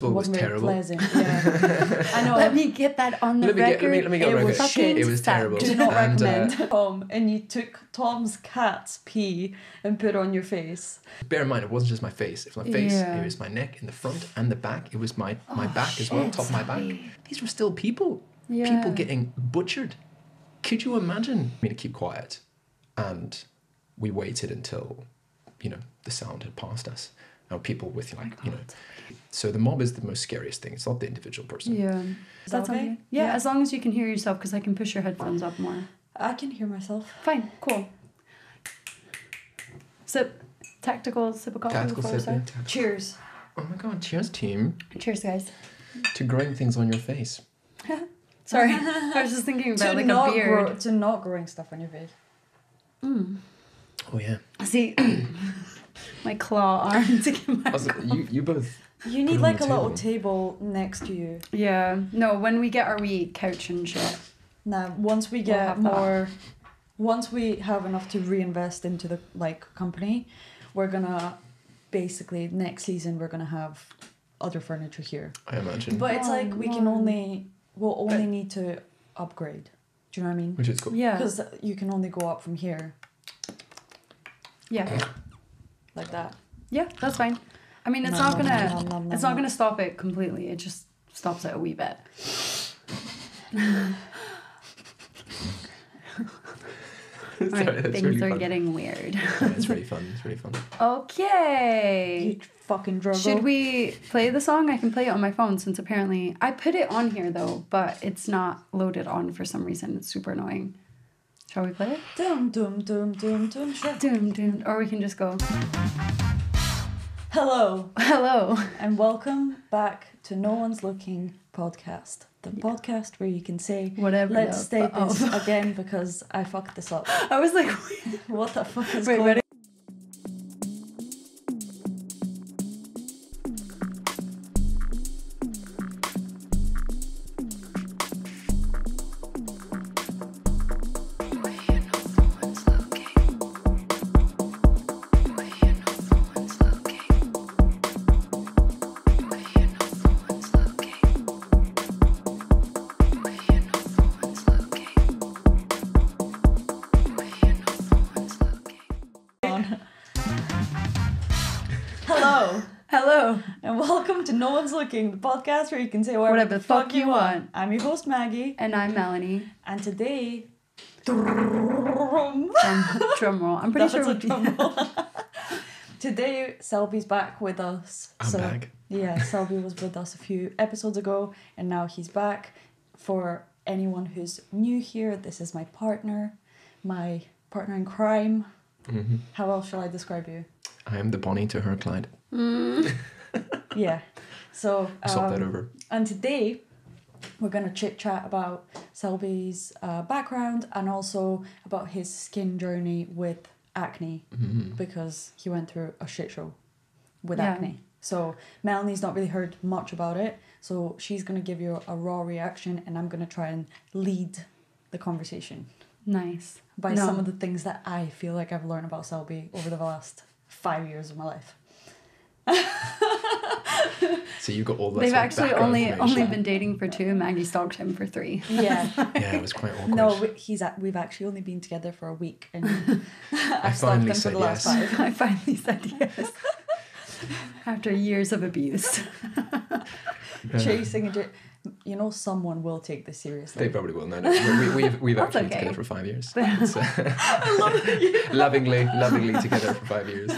It was terrible. Pleasant. Yeah. I know. Let me get that on the record. Let me get on the record. It was terrible. Do not recommend. And you took Tom's cat's pee and put it on your face. Bear in mind, it wasn't just my face. It was my face, it was my neck in the front and the back. It was my back as well, top of my back. These were still people. Yeah. People getting butchered. Could you imagine? Me to keep quiet. And we waited until, the sound had passed us. Now people with so the mob is the most scariest thing. It's not the individual person. Yeah. Is that okay? Yeah, as long as you can hear yourself, because I can push your headphones up more. I can hear myself. Fine, cool. Sip. Tactical sip of coffee. Tactical sip. Yeah, cheers. Oh my god, cheers team. Cheers guys. To growing things on your face. Sorry, I was just thinking about a beard. To not growing stuff on your face. Oh yeah. See, my claw arm to get my you both. You need like a little table next to you. Yeah. No, when we get our wee couch and shit. Now, once we get once we have enough to reinvest into the company, we're gonna basically next season we're gonna have other furniture here. I imagine. But it's we'll only need to upgrade. Do you know what I mean? Which is cool. Yeah. Because you can only go up from here. Yeah. Like that. Yeah, that's fine. I mean, it's not gonna stop it completely. It just stops it a wee bit. Sorry, things really are fun. Getting weird. Yeah, it's really fun. It's really fun. Okay. You fucking druggle. Should we play the song? I can play it on my phone since apparently I put it on here though, but it's not loaded on for some reason. It's super annoying. Shall we play it? Dum dum dum dum dum. Sure. Dum dum. Or we can just go. Hello. Hello. And welcome back to No One's Looking podcast. The podcast where you can say whatever. Let's state this again because I fucked this up. I was like, what the fuck is going on? Hello. And welcome to No One's Looking, the podcast where you can say whatever the fuck you want. I'm your host, Maggie. And I'm Melanie. And today... Drum roll. I'm pretty sure it's a drum roll. Today, Selby's back with us. I'm back. Yeah, Selby was with us a few episodes ago, and now he's back. For anyone who's new here, this is my partner in crime. Mm-hmm. How else shall I describe you? I am the Bonnie to her Clyde. Yeah. So swap that over. And today we're gonna chit chat about Selby's background and also about his skin journey with acne, because he went through a shit show with acne. So Melanie's not really heard much about it, so she's gonna give you a raw reaction, and I'm gonna try and lead the conversation. Nice. By some of the things that I feel like I've learned about Selby over the last 5 years of my life. So you got all that. They've actually only been dating for 2. Maggie stalked him for 3. Yeah. Yeah, it was quite awkward. No, we've actually only been together for a week, and I finally said yes. 5. I finally said yes. After years of abuse. Chasing it. Someone will take this seriously. They probably will. No. We've actually been together for 5 years. I love it. lovingly together for 5 years.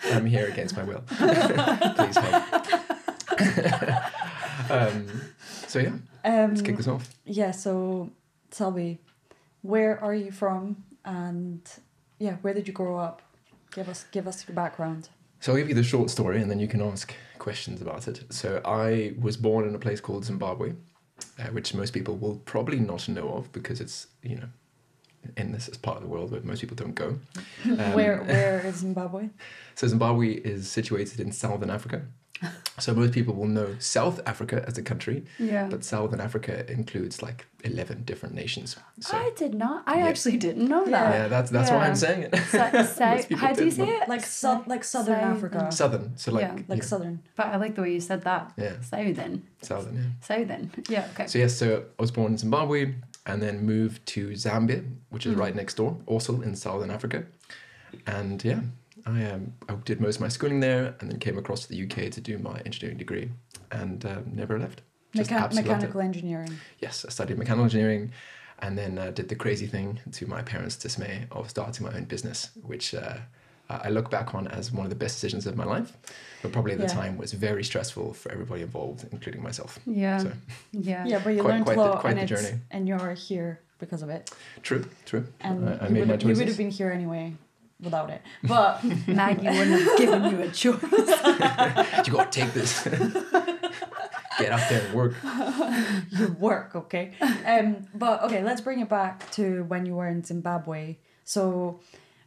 I'm here against my will. Please help. Let's kick this off. Yeah. So, Selby, where are you from, and where did you grow up? Give us your background. So I'll give you the short story and then you can ask questions about it. So I was born in a place called Zimbabwe, which most people will probably not know of because it's, in this part of the world where most people don't go. Where is Zimbabwe? So Zimbabwe is situated in southern Africa. So most people will know South Africa as a country, Yeah. but Southern Africa includes like 11 different nations. So I did not. I actually didn't know that. yeah, that's why I'm saying it. How do you say it? Like Southern Africa. Southern, so like Yeah. Like Southern. But I like the way you said that. Yeah. Southern. Southern, yeah. Southern. Yeah. Okay. So yes, so I was born in Zimbabwe and then moved to Zambia, which is right next door, also in Southern Africa. And yeah, I did most of my schooling there and then came across to the UK to do my engineering degree and never left. Just absolutely loved it. Mechanical engineering. Yes, I studied mechanical engineering and then did the crazy thing, to my parents' dismay, of starting my own business, which I look back on as one of the best decisions of my life, but probably at the time was very stressful for everybody involved, including myself. Yeah. So, Yeah, but you learned a lot and you're here because of it. True. And I made my choices. You would have been here anyway without it. But Maggie wouldn't have given you a choice. You got to take this. Get out there and work. You work, okay? But okay, let's bring it back to when you were in Zimbabwe. So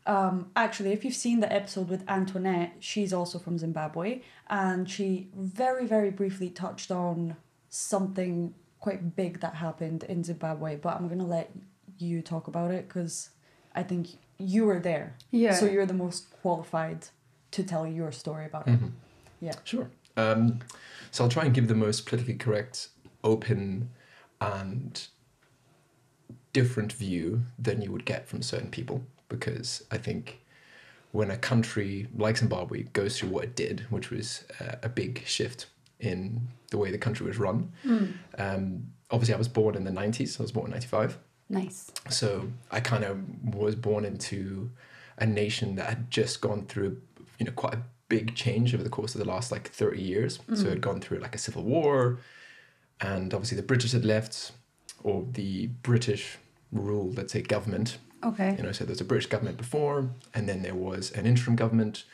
actually, if you've seen the episode with Antoinette, she's also from Zimbabwe, and she very, very briefly touched on something quite big that happened in Zimbabwe, but I'm gonna let you talk about it because I think you were there. Yeah. So you're the most qualified to tell your story about it. Yeah. Sure. So I'll try and give the most politically correct, open, and different view than you would get from certain people, because I think when a country like Zimbabwe goes through what it did, which was a big shift in the way the country was run. Obviously, I was born in the 90s. I was born in 95. Nice. So I kind of was born into a nation that had just gone through, quite a big change over the course of the last 30 years. So it had gone through a civil war, and obviously the British had left, or the British rule, let's say, government. Okay. So there's a British government before, and then there was an interim government,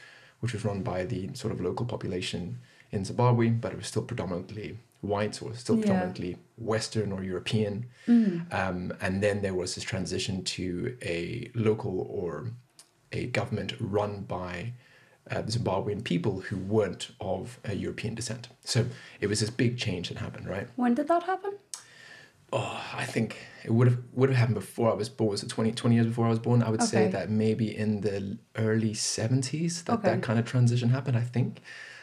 which was run by the sort of local population in Zimbabwe, but it was still predominantly white, or still predominantly Western or European. And then there was this transition to a local or a government run by the Zimbabwean people who weren't of a European descent. So it was this big change that happened, right? When did that happen? Oh, I think it would have happened before I was born. So 20 years before I was born, I would say that maybe in the early 70s that kind of transition happened, I think.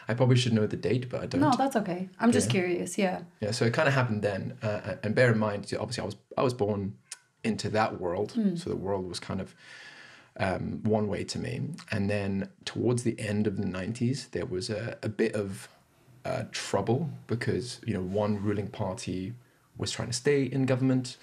I probably should know the date, but I don't. No, that's okay. I'm just curious, yeah. Yeah, so it kind of happened then. And bear in mind, obviously I was born into that world, so the world was kind of one way to me. And then towards the end of the 90s, there was a bit of trouble because, one ruling party was trying to stay in government,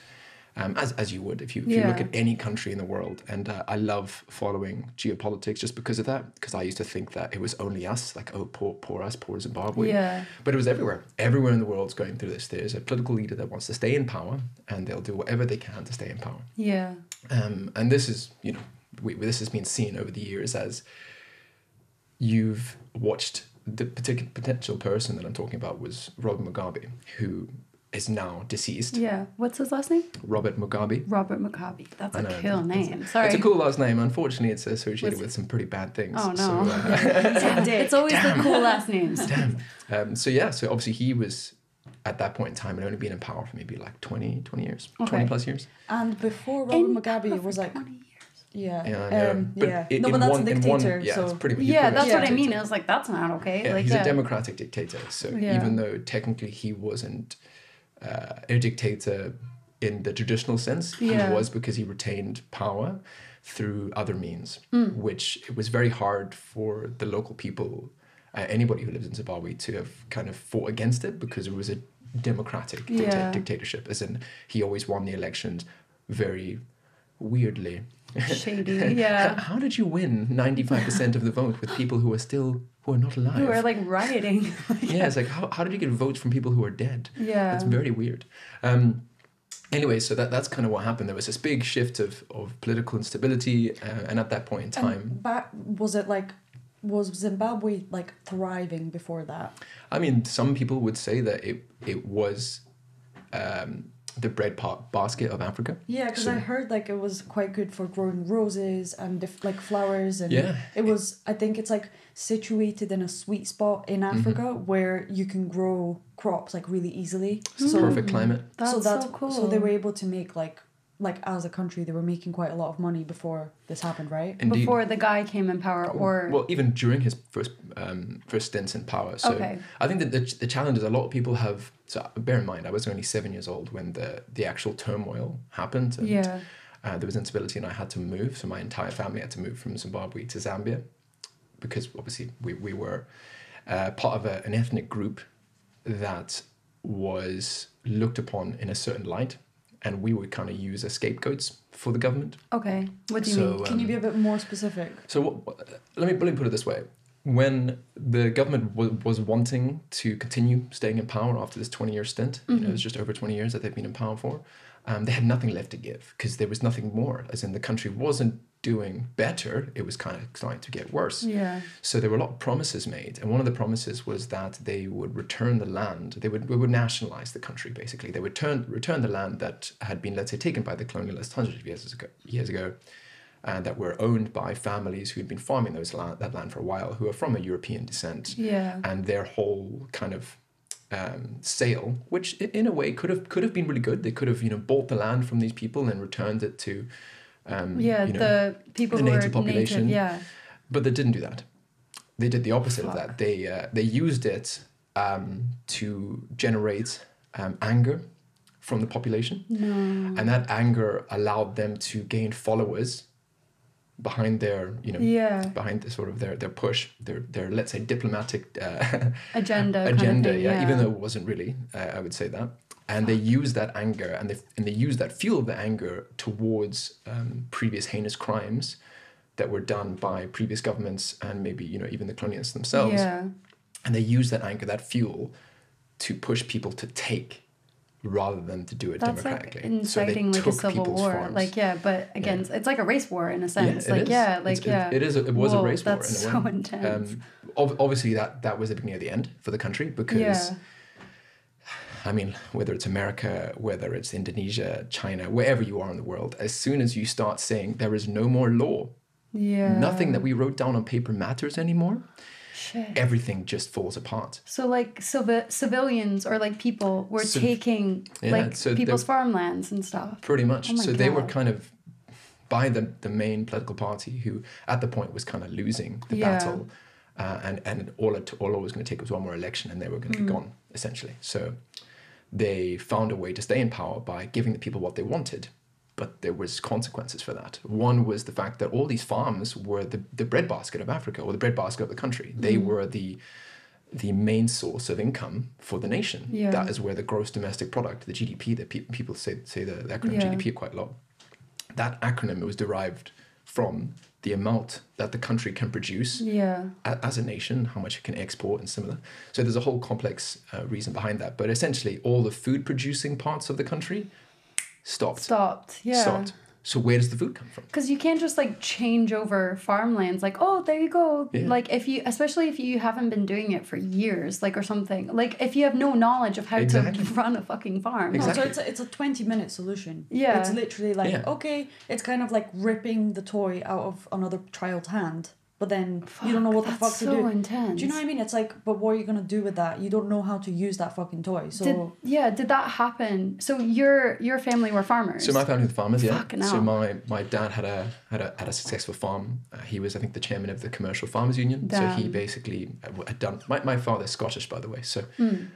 as you would if you look at any country in the world. And I love following geopolitics just because of that, because I used to think that it was only us, poor us, poor Zimbabwe. Yeah. But it was everywhere. Everywhere in the world's going through this. There's a political leader that wants to stay in power, and they'll do whatever they can to stay in power. Yeah. And this is, this has been seen over the years as you've watched the particular potential person that I'm talking about was Robert Mugabe, who is now deceased. Yeah. What's his last name? Robert Mugabe. Robert Mugabe. That's a cool name. Sorry. It's a cool last name. Unfortunately, it's associated with some pretty bad things. Oh, no. So, it's always the cool last names. Damn. So obviously he was, at that point in time, had only been in power for maybe 20 years, 20 plus years. And before Robert Mugabe was 20 years. Yeah. But that's a dictator. So it's pretty much. Yeah, that's what I mean. I was like, that's not okay. Yeah, he's a democratic dictator. So even though technically he wasn't a dictator in the traditional sense, he was, because he retained power through other means, which it was very hard for the local people, anybody who lives in Zimbabwe, to have kind of fought against it, because it was a democratic dictatorship, as in he always won the elections very weirdly. Shady, yeah. How did you win 95% of the vote with people who are not alive? Who are rioting. Yeah, it's how did you get votes from people who are dead? Yeah. That's very weird. Anyway, so that's kind of what happened. There was this big shift of political instability, and at that point in time... Was Zimbabwe thriving before that? I mean, some people would say that it was the bread basket of Africa. Yeah, because I heard like it was quite good for growing roses and like flowers, and it was. I think it's like situated in a sweet spot in Africa where you can grow crops like really easily. It's perfect climate. That's so cool. So they were able to make like as a country, they were making quite a lot of money before this happened, right? Indeed. Before the guy came in power, or well, even during his first stints in power. So I think that the challenge is a lot of people have. So bear in mind, I was only 7 years old when the actual turmoil happened. And, there was instability, and I had to move. So my entire family had to move from Zimbabwe to Zambia, because obviously we were part of an ethnic group that was looked upon in a certain light. And we would kind of use as scapegoats for the government. Okay, what do you mean? Can you be a bit more specific? So let me put it this way. When the government was wanting to continue staying in power after this 20-year stint, it was just over 20 years that they've been in power for, they had nothing left to give, because there was nothing more. As in, the country wasn't doing better, it was kind of starting to get worse. Yeah. So there were a lot of promises made, and one of the promises was that they would return the land. We would nationalize the country, basically. They would return the land that had been, let's say, taken by the colonialists hundreds of years ago, that were owned by families who had been farming that land for a while, who are from a European descent. Yeah. And their whole kind of sale, which in a way could have been really good. They could have bought the land from these people and returned it to the people the who native were population. native, But they didn't do that. They did the opposite of that. They used it to generate anger from the population. No. And that anger allowed them to gain followers behind their behind the sort of their push, their let's say diplomatic agenda kind of thing, yeah, even though it wasn't really, I would say that. And they use that anger, and they use that fuel of the anger towards previous heinous crimes that were done by previous governments and maybe even the colonialists themselves. Yeah. And they use that anger, that fuel, to push people to take rather than to do it democratically. Like inciting like a civil war. Farms. Like but again, it's like a race war in a sense. It was a race war in a way. That's so intense. Obviously that was the beginning of the end for the country, because I mean, whether it's America, whether it's Indonesia, China, wherever you are in the world, as soon as you start saying there is no more law, nothing that we wrote down on paper matters anymore, everything just falls apart. So like civilians or like people were taking people's farmlands and stuff. Pretty much. Oh my God. They were kind of by the main political party, who at the point was kind of losing the battle, and all it was going to take was one more election and they were going to be gone, essentially. So they found a way to stay in power by giving the people what they wanted, but there was consequences for that. One was the fact that all these farms were the breadbasket of Africa, or the breadbasket of the country. They were the main source of income for the nation. Yeah. That is where the gross domestic product, the GDP, that people say the acronym GDP quite a lot. That acronym was derived from the amount that the country can produce as a nation, how much it can export and similar. So there's a whole complex reason behind that. But essentially, all the food producing parts of the country stopped. So where does the food come from? Because you can't just like change over farmlands like, oh, there you go. Yeah. Like especially if you haven't been doing it for years, like or something. Like if you have no knowledge of how to run a fucking farm. Exactly. No, so it's a 20-minute solution. Yeah. It's literally like, okay, it's kind of like ripping the toy out of another child's hand. But then you don't know what the fuck to do. So intense. Do you know what I mean? It's like, but what are you going to do with that? You don't know how to use that fucking toy. So did that happen? So your family were farmers? So my family were farmers, yeah. Fucking so hell. my dad had a successful farm. He was, I think, the chairman of the Commercial Farmers Union. Damn. So he basically had done... My father's Scottish, by the way. So,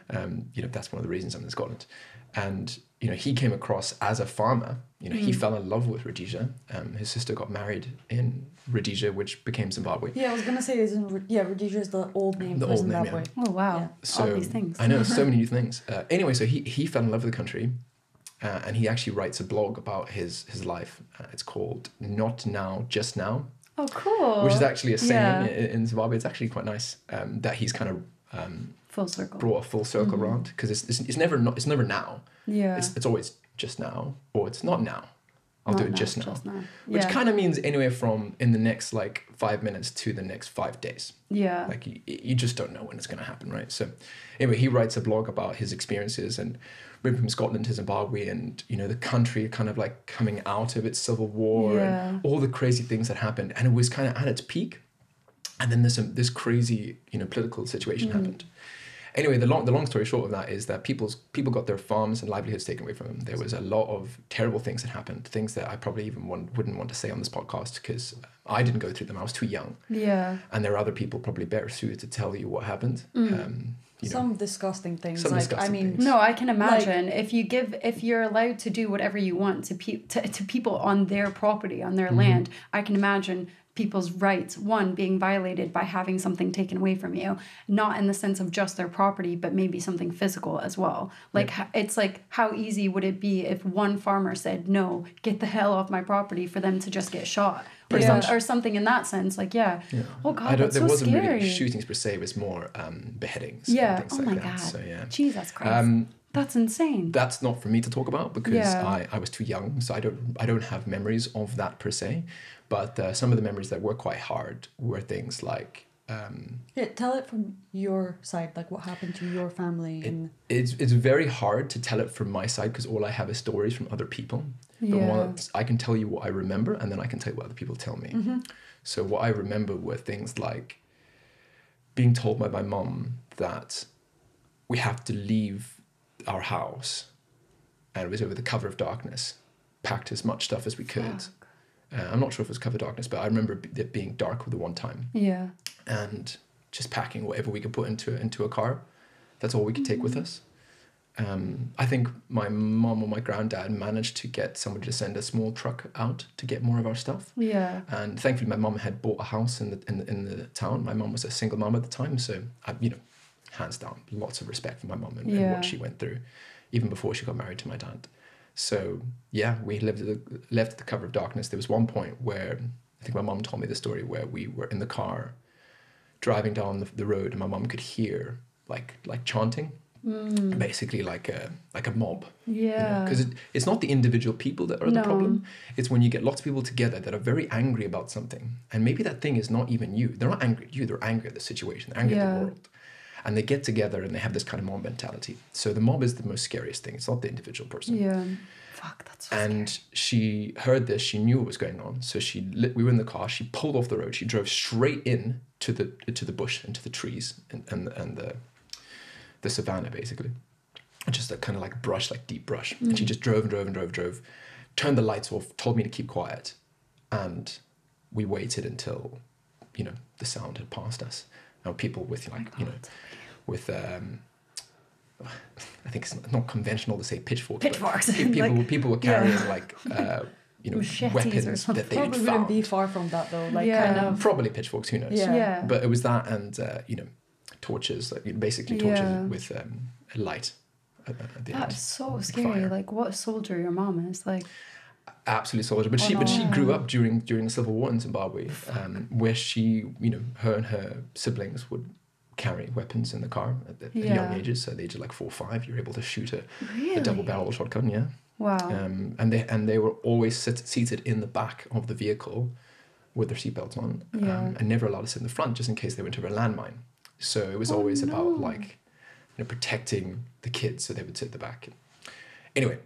that's one of the reasons I'm in Scotland. And, he came across as a farmer. He fell in love with Rhodesia. His sister got married in Rhodesia, which became Zimbabwe. Yeah, I was going to say, Rhodesia is the old name for Zimbabwe. Name, Oh, wow. Yeah. So, all these things. I know, so many new things. Anyway, so he fell in love with the country, and he actually writes a blog about his life. It's called Not Now, Just Now. Oh, cool. Which is actually a saying in Zimbabwe. It's actually quite nice that he's kind of full circle. Brought a full circle around, because it's never now. Yeah. It's always just now, or it's not now, I'll do it just now. Which kind of means anywhere from in the next like 5 minutes to the next 5 days. Yeah. Like you just don't know when it's going to happen, right? So anyway, he writes a blog about his experiences and moving from Scotland to Zimbabwe and, you know, the country kind of like coming out of its civil war and all the crazy things that happened. And it was kind of at its peak. And then this crazy, you know, political situation happened. Anyway, the long story short of that is that people got their farms and livelihoods taken away from them. There was a lot of terrible things that happened, things that I probably even wouldn't want to say on this podcast because I didn't go through them. I was too young. Yeah. And there are other people probably better suited to tell you what happened. You know, some disgusting things. Some like disgusting I mean, things. No, I can imagine if you're allowed to do whatever you want to people on their property, on their land. I can imagine people's rights, one, being violated by having something taken away from you, not in the sense of just their property, but maybe something physical as well. Like, it's like, how easy would it be if one farmer said, no, get the hell off my property, for them to just get shot? Or something in that sense. Like, oh God, that's so scary. There wasn't really shootings per se, it was more beheadings and things like that. God. So, Jesus Christ. That's insane. That's not for me to talk about because I was too young, so I don't have memories of that per se. But some of the memories that were quite hard were things like... tell it from your side, like what happened to your family. It's very hard to tell it from my side because all I have is stories from other people. But I can tell you what I remember and then I can tell you what other people tell me. So what I remember were things like being told by my mum that we have to leave our house, and it was over the cover of darkness, packed as much stuff as we could. I'm not sure if it was cover darkness, but I remember it being dark the one time. Yeah. And just packing whatever we could put into a car. That's all we could take with us. I think my mom or my granddad managed to get somebody to send a small truck out to get more of our stuff. Yeah. And thankfully, my mom had bought a house in the town. My mom was a single mom at the time, so hands down, lots of respect for my mom and what she went through, even before she got married to my dad. So we left at the cover of darkness. There was one point where I think my mom told me the story where we were in the car driving down the road and my mom could hear like chanting, basically like a mob. Yeah. Because it's not the individual people that are the problem. It's when you get lots of people together that are very angry about something, and maybe that thing is not even you. They're not angry at you. They're angry at the situation. They're angry at the world. And they get together and they have this kind of mob mentality. So the mob is the most scariest thing. It's not the individual person. Yeah. Fuck, that's so And scary. she heard this. She knew what was going on. So we were in the car. She pulled off the road. She drove straight in to the bush, into the trees and the savannah, basically. Just a kind of like brush, like deep brush. And she just drove and drove and drove, turned the lights off, told me to keep quiet. And we waited until, the sound had passed us. Now people with with I think it's not conventional to say pitchforks. Pitchforks. People were carrying weapons that they had probably found. wouldn't be far from that though. Kind of Probably pitchforks. Who knows? Yeah. But it was that and torches, basically torches with a light at the end. That's so scary. Fire. Like, what a soldier your mom is. Like, absolute soldier. But she grew up during the civil war in Zimbabwe, where she, her and her siblings would carry weapons in the car at young ages. So at the age of like 4 or 5, you're able to shoot a double-barrel shotgun. Yeah. Wow. And they were always seated in the back of the vehicle with their seatbelts on, and never allowed to sit in the front just in case they went over a landmine. So it was always about protecting the kids, so they would sit at the back. Anyway,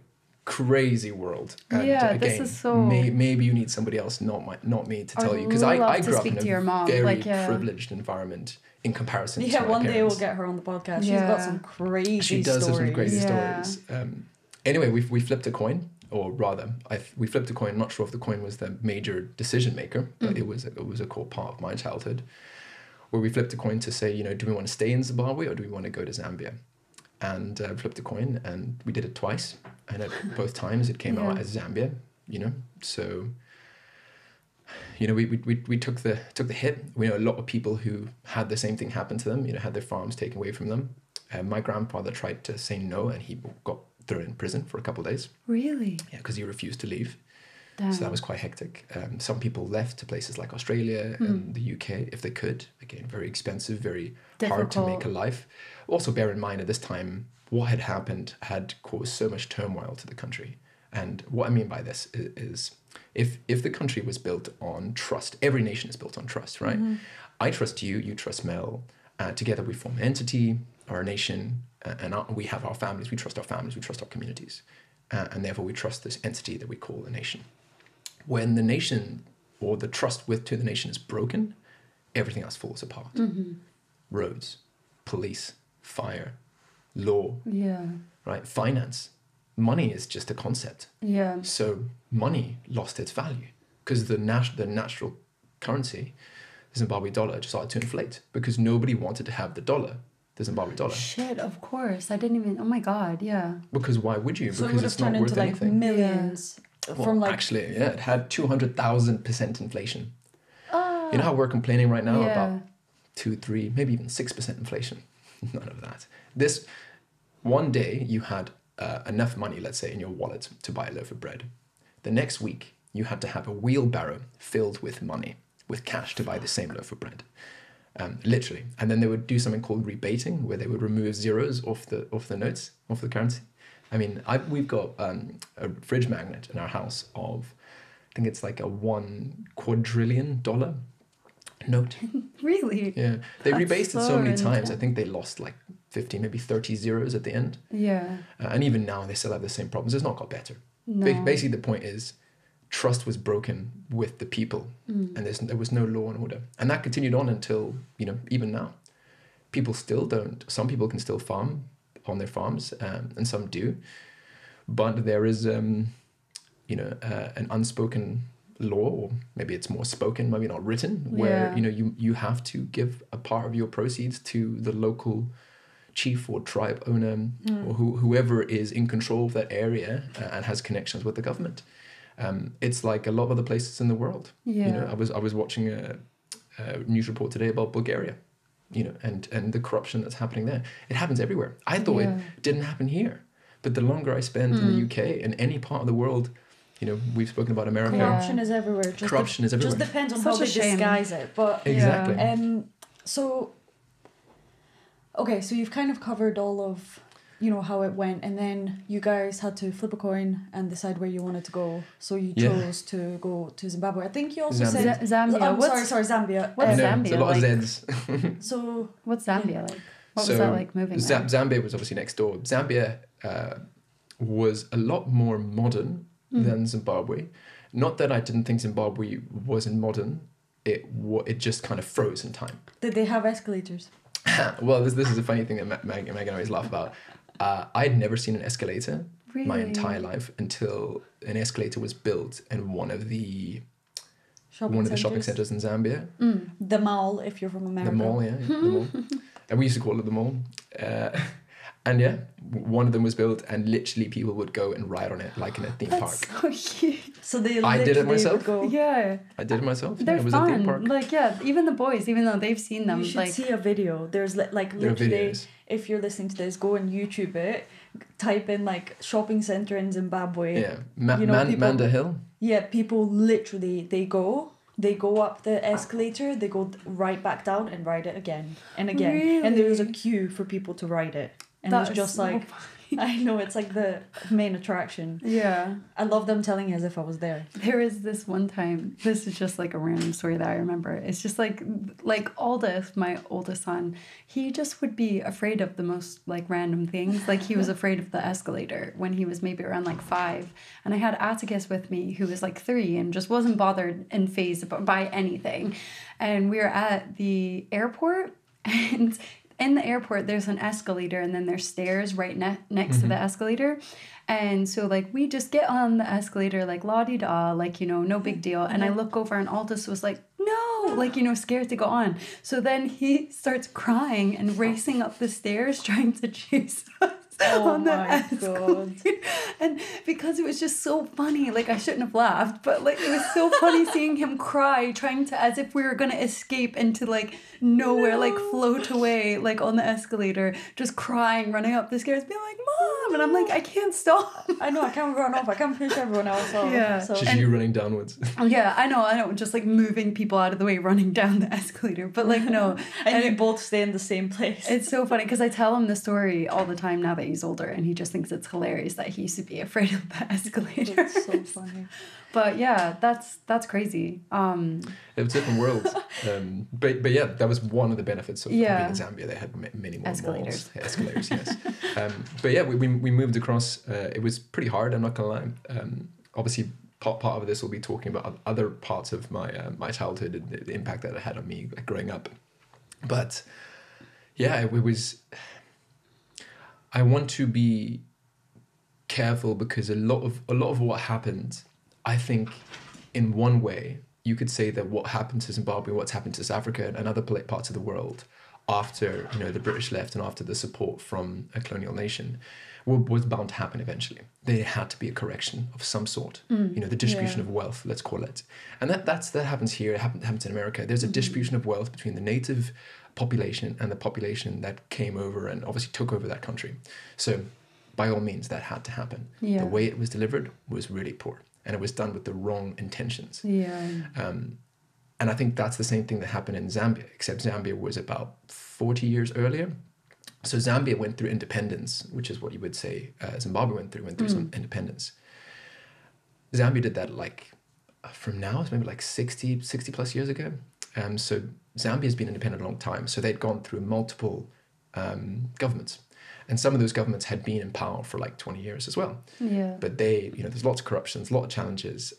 crazy world. And again, this is so... maybe you need somebody else, not me, to tell you, because I grew up in a very privileged environment in comparison to my one parents. day we'll get her on the podcast. She's got some crazy stories. She does have some crazy stories. Anyway, we flipped a coin, or rather, we flipped a coin. I'm not sure if the coin was the major decision maker, but it was a core part of my childhood, where we flipped a coin to say, do we want to stay in Zimbabwe or do we want to go to Zambia? And flipped a coin, and we did it twice, and at both times it came out as Zambia. So we took the hit. We know a lot of people who had the same thing happen to them. Had their farms taken away from them. My grandfather tried to say no, and he got thrown in prison for a couple of days. Really? Yeah, because he refused to leave. Damn. So that was quite hectic. Some people left to places like Australia and the UK if they could. Again, very expensive, very hard to make a life. Also, bear in mind at this time, what had happened had caused so much turmoil to the country. And what I mean by this is if the country was built on trust, every nation is built on trust, right? I trust you, you trust Mel. Together we form an entity or a nation, and we have our families. We trust our families, we trust our communities. And therefore we trust this entity that we call a nation. When the nation or the trust to the nation is broken, everything else falls apart. Roads, police, fire, law, right? Finance. Money is just a concept. Yeah. So money lost its value because the natural currency, the Zimbabwe dollar, just started to inflate because nobody wanted to have the dollar, the Zimbabwe dollar. Shit, of course. I didn't even, oh my God, yeah. Because why would you? So Because it it's would have not turned worth into anything. Millions. Well, From actually, it had 200,000% inflation. You know how we're complaining right now about 2, 3, maybe even 6% inflation? None of that. This one day you had enough money, let's say, in your wallet to buy a loaf of bread. The next week you had to have a wheelbarrow filled with money, with cash to buy the same loaf of bread. Literally. And then they would do something called rebating, where they would remove zeros off the notes, off the currency. I mean, we've got a fridge magnet in our house of, I think it's like a $1 quadrillion note. Really? Yeah. They That's rebased it so so many times. intense. I think they lost like 50, maybe 30 zeros at the end. Yeah. And even now they still have the same problems. It's not got better. No. Basically, the point is trust was broken with the people and there was no law and order. And that continued on until, even now. People still don't, some people can still farm on their farms and some do. But there is, an unspoken law, or maybe it's more spoken, maybe not written, where, you have to give a part of your proceeds to the local chief or tribe owner or whoever is in control of that area and has connections with the government. It's like a lot of other places in the world. Yeah. I was watching a news report today about Bulgaria, and the corruption that's happening there. It happens everywhere. I thought it didn't happen here, but the longer I spend in the UK, in any part of the world, we've spoken about America. Corruption is everywhere. Corruption is everywhere. Just depends on Such how they a shame. disguise it. But Exactly. so you've kind of covered all of how it went, and then you guys had to flip a coin and decide where you wanted to go. So you chose to go to Zimbabwe. I think you also said Zambia. Sorry, Zambia. What's No, Zambia it's a lot like? of Zs. So What's Zambia like? What was that like moving there? Zambia was obviously next door. Zambia was a lot more modern than Zimbabwe. Not that I didn't think Zimbabwe wasn't modern. It just kind of froze in time. did they have escalators? Well, this is a funny thing that Megan always laugh about. I'd never seen an escalator my Really? entire life until an escalator was built in one of the shopping centers in Zambia. The mall, if you're from America. The mall, yeah, the mall. And we used to call it the mall. And yeah, one of them was built, and literally people would go and ride on it like in a theme park. So cute. So they I did it literally myself. would go. Yeah. I did it myself. They're it was a theme fun. park. Even the boys, even though they've seen them, You should see a video. There's There are literally, videos. if you're listening to this, go and YouTube it. Type in shopping center in Zimbabwe. Yeah, people- Manda Hill. Yeah, people literally they go up the escalator, they go right back down and ride it again and again, and there's a Really? queue for people to ride it, and That it's is just so like I know it's like the main attraction. Yeah. I love them telling it as if I was there. There is this one time, this is just like a random story that I remember. It's just like Aldous, my oldest son, he just would be afraid of the most random things. Like he was afraid of the escalator when he was maybe around 5. And I had Atticus with me who was 3 and just wasn't bothered and fazed by anything. And we were at the airport, and in the airport, there's an escalator and then there's stairs right next to the escalator. And so we just get on the escalator la-di-da, no big deal. And I look over and Aldous was like, no, scared to go on. So then he starts crying and racing up the stairs trying to chase us. On the escalator. And because it was just so funny, I shouldn't have laughed, but it was so funny seeing him cry, trying to, as if we were gonna escape into nowhere, float away on the escalator, just crying, running up the stairs, being like, Mom, mom. And I'm like, I can't stop. I know, I can't run off. I can't push everyone else off. Yeah. So. Just you running downwards. Yeah, I know. Just like moving people out of the way, running down the escalator. But like, no. And you both stay in the same place. It's so funny because I tell him the story all the time now that he's older, and he just thinks it's hilarious that he used to be afraid of the escalator. It's so funny. But yeah, that's crazy. It was different worlds. But yeah, that was one of the benefits of being in Zambia. They had many more Escalators. malls. Escalators, yes. But yeah, we moved across. It was pretty hard, I'm not going to lie. Obviously, part of this will be talking about other parts of my childhood and the impact that it had on me like, growing up. But yeah, it was... I want to be careful because a lot of what happened... I think in one way, you could say that what happened to Zimbabwe, what's happened to South Africa and other parts of the world after, the British left and after the support from a colonial nation was bound to happen eventually. There had to be a correction of some sort, the distribution of wealth, let's call it. And that happens here, it happens in America. There's a distribution of wealth between the native population and the population that came over and obviously took over that country. So by all means, that had to happen. Yeah. The way it was delivered was really poor. And it was done with the wrong intentions. Yeah. And I think that's the same thing that happened in Zambia, except Zambia was about 40 years earlier. So Zambia went through independence, which is what you would say Zimbabwe went through some independence. Zambia did that from now, it's maybe 60 plus years ago. So Zambia has been independent a long time. So they'd gone through multiple governments. And some of those governments had been in power for 20 years as well. Yeah. But they, there's lots of corruptions, a lot of challenges.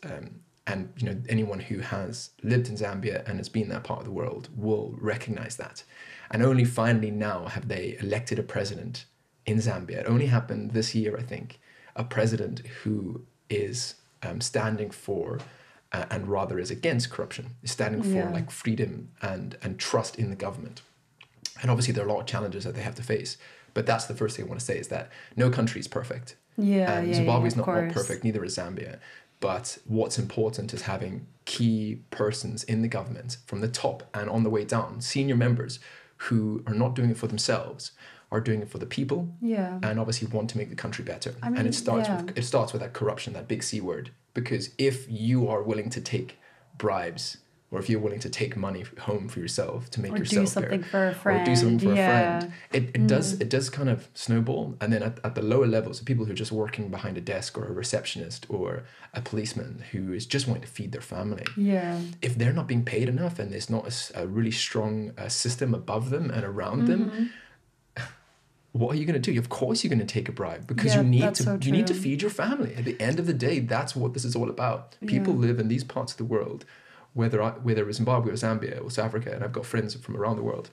And anyone who has lived in Zambia and has been in that part of the world will recognize that. And only finally now have they elected a president in Zambia. It only happened this year, I think, a president who is standing for, and rather is against corruption, is standing for freedom and trust in the government. And obviously there are a lot of challenges that they have to face. But that's the first thing I want to say is that no country is perfect. Zimbabwe is not perfect, neither is Zambia. But what's important is having key persons in the government from the top and on the way down, senior members who are not doing it for themselves, are doing it for the people, and obviously want to make the country better. And it starts with that corruption, that big C word. Because if you are willing to take bribes, or if you're willing to take money home for yourself to make yourself do something for a friend, or do something for a friend, it does kind of snowball. And then at the lower levels, the people who are just working behind a desk, or a receptionist, or a policeman who is just wanting to feed their family, if they're not being paid enough and there's not a really strong system above them and around them, what are you going to do? Of course you're going to take a bribe because you need to feed your family. At the end of the day, that's what this is all about. People live in these parts of the world, whether it's Zimbabwe or Zambia or South Africa, and I've got friends from around the world,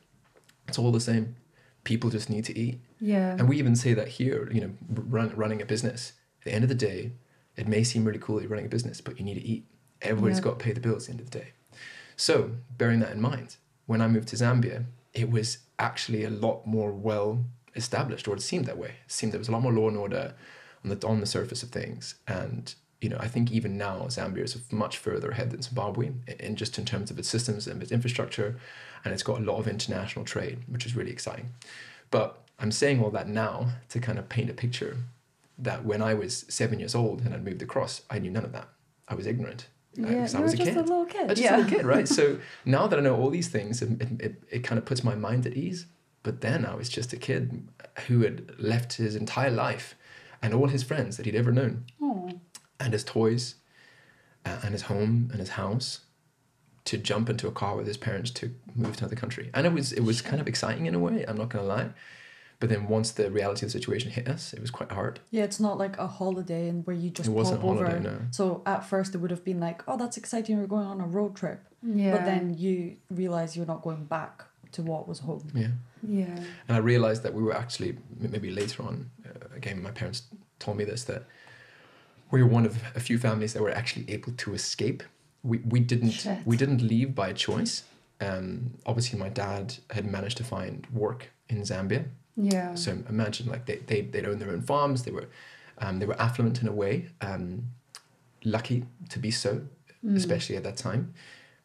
it's all the same. People just need to eat. Yeah. And we even say that here, running a business. At the end of the day, it may seem really cool that you're running a business, but you need to eat. Everybody's got to pay the bills at the end of the day. So, bearing that in mind, when I moved to Zambia, it was actually a lot more well established, or it seemed that way. It seemed there was a lot more law and order on the surface of things. And I think even now Zambia is much further ahead than Zimbabwe in terms of its systems and its infrastructure, and it's got a lot of international trade, which is really exciting. But I'm saying all that now to kind of paint a picture that when I was 7 years old and I moved across, I knew none of that. I was ignorant. Because I was just a little kid. I was just a little kid, right? So now that I know all these things, it kind of puts my mind at ease. But then I was just a kid who had left his entire life and all his friends that he'd ever known. Aww. And his toys, and his home, and his house, to jump into a car with his parents to move to another country. And it was kind of exciting in a way, I'm not going to lie. But then once the reality of the situation hit us, it was quite hard. Yeah, it's not like a holiday and where you just pop over. It wasn't a holiday, no. So at first it would have been like, oh, that's exciting, we're going on a road trip. Yeah. But then you realise you're not going back to what was home. Yeah. Yeah. And I realised that we were actually, maybe later on, again, my parents told me this, that we were one of a few families that were actually able to escape. We didn't leave by choice. Obviously, my dad had managed to find work in Zambia. Yeah. So imagine they'd owned their own farms. They were affluent in a way, lucky to be so, especially at that time.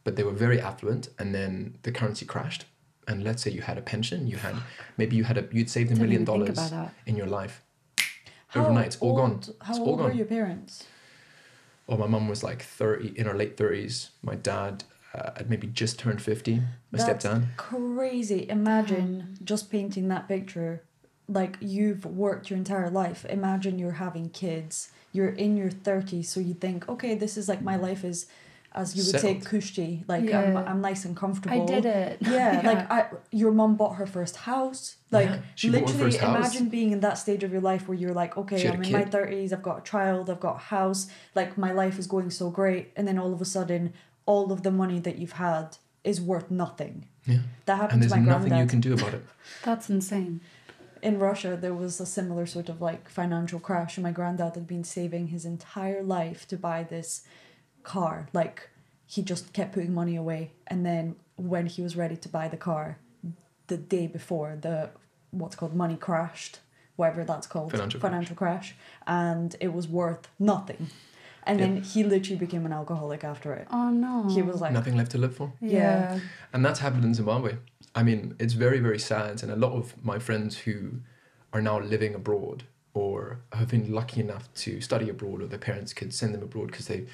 But they were very affluent, and then the currency crashed. And let's say you had a pension, you'd saved $1 million in your life. overnight. It's all gone. How It's all old were gone. your parents? Oh, my mum was like 30, in her late 30s. My dad had maybe just turned 50. My stepdad. Crazy. Imagine just painting that picture. Like, you've worked your entire life. Imagine you're having kids. You're in your 30s, so you think, okay, this is like my life is, as you would say, cushy. Like, I'm nice and comfortable. I did it. Yeah, like your mum bought her first house. Like, she bought her literally first house. imagine being in that stage of your life where you're like, okay, I'm in my 30s, I've got a child, I've got a house, like my life is going so great, and then all of a sudden, all of the money that you've had is worth nothing. Yeah. That happened to my And there's granddad. nothing you can do about it. That's insane. In Russia, there was a similar sort of like financial crash, and my granddad had been saving his entire life to buy this car. Like, he just kept putting money away, and then when he was ready to buy the car, the day before, the what's called money crashed, whatever that's called, financial crash, and it was worth nothing. And then he literally became an alcoholic after it. Oh no. He was like, nothing left to live for. Yeah. And that's happened in Zimbabwe. I mean, it's very, very sad. And a lot of my friends who are now living abroad or have been lucky enough to study abroad, or their parents could send them abroad because they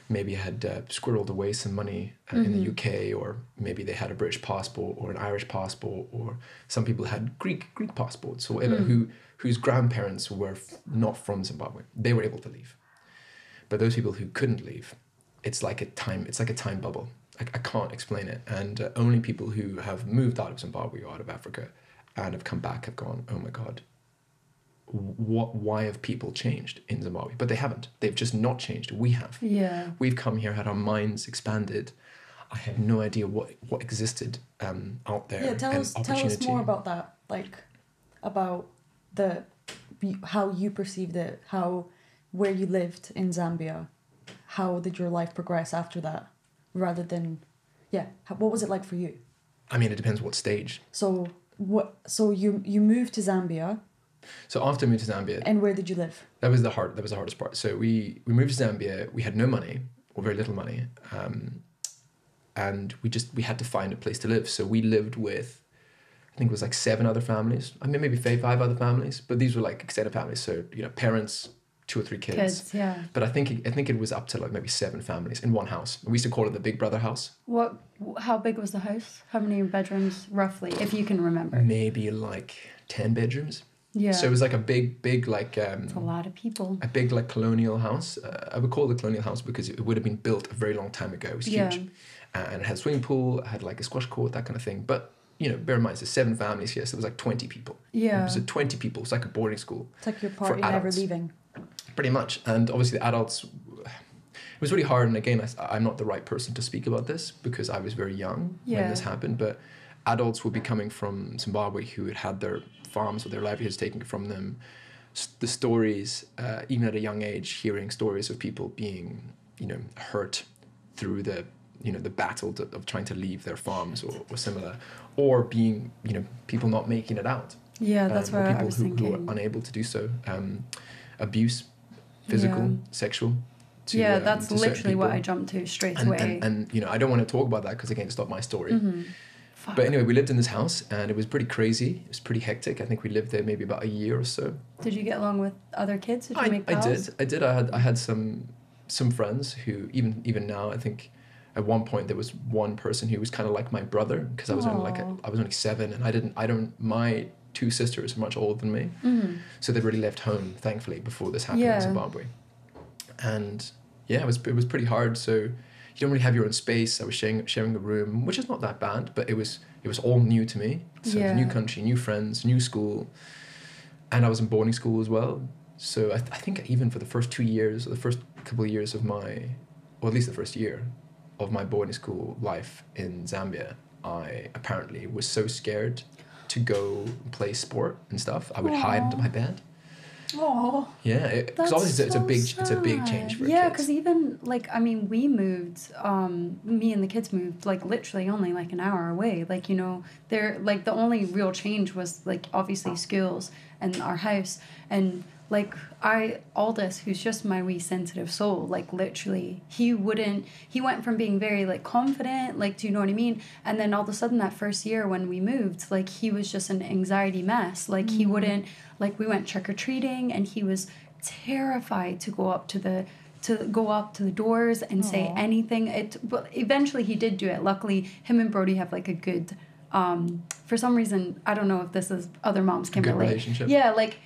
maybe had squirreled away some money in the UK, or maybe they had a British passport or an Irish passport, or some people had Greek passports or whatever, whose grandparents were not from Zimbabwe. They were able to leave. But those people who couldn't leave, it's like a time bubble. I can't explain it. And only people who have moved out of Zimbabwe or out of Africa and have come back have gone, oh my God, why have people changed in Zimbabwe? But they haven't. They've just not changed. We have. Yeah. We've come here, had our minds expanded. I had no idea what existed out there. Yeah, tell us more about that. Like, about how you perceived it, where you lived in Zambia. How did your life progress after that? Rather than, what was it like for you? I mean, it depends what stage. So you moved to Zambia. So after I moved to Zambia. And where did you live? That was the hardest part. So we moved to Zambia. We had no money, or very little money, and we had to find a place to live. So we lived with, I think it was like 7 other families. I mean, maybe 5 other families, but these were like extended families. So parents, 2 or 3 kids. Yeah. But I think it was up to like maybe 7 families in one house. We used to call it the Big Brother house. How big was the house? How many bedrooms roughly, if you can remember? Maybe like 10 bedrooms. Yeah. So it was like a big like it's a lot of people. A big like colonial house. I would call it a colonial house because it would have been built a very long time ago. It was huge, and it had a swimming pool, it had like a squash court, that kind of thing. But bear in mind, there's 7 families here, so it was like 20 people. Yeah. It was 20 people. It's like a boarding school. It's like your party never leaving. Pretty much, and obviously the adults. It was really hard, and again, I'm not the right person to speak about this because I was very young when this happened. But adults would be coming from Zimbabwe who had their farms or their livelihoods taken from them. The stories, even at a young age, hearing stories of people being, hurt through the battle of trying to leave their farms or similar, or being, people not making it out. Yeah, that's what I was thinking. People who are unable to do so. Abuse, physical, sexual. That's literally what I jumped to straight away. And I don't want to talk about that because again, it's not my story. Mm-hmm. But anyway, we lived in this house and it was pretty crazy. It was pretty hectic. I think we lived there maybe about a year or so. Did you get along with other kids? Did you make pals? I did. I had some friends who even now, I think at one point there was one person who was kind of like my brother because I was only 7 and my 2 sisters are much older than me. Mm-hmm. So they'd already left home, thankfully, before this happened in Zimbabwe. And it was pretty hard. So you don't really have your own space. I was sharing a room, which is not that bad, but it was all new to me. So it was a new country, new friends, new school, and I was in boarding school as well. So I think even for the first 2 years, or the first couple of years of at least the first year of my boarding school life in Zambia, I apparently was so scared to go play sport and stuff. I would hide under my bed. Oh, yeah, because obviously it's a big change for kids. Yeah, because even we moved. Me and the kids moved like literally only like an hour away. They're like the only real change was like obviously schools and our house, and like Aldous, who's just my wee sensitive soul, like literally, he went from being very like confident, like, do you know what I mean? And then all of a sudden that first year when we moved, like he was just an anxiety mess. Like he wouldn't, like we went trick-or-treating and he was terrified to go up to the doors and say anything. But eventually he did do it. Luckily, him and Brody have like a good, for some reason, I don't know if this is other moms can relate. Relationship. Yeah, like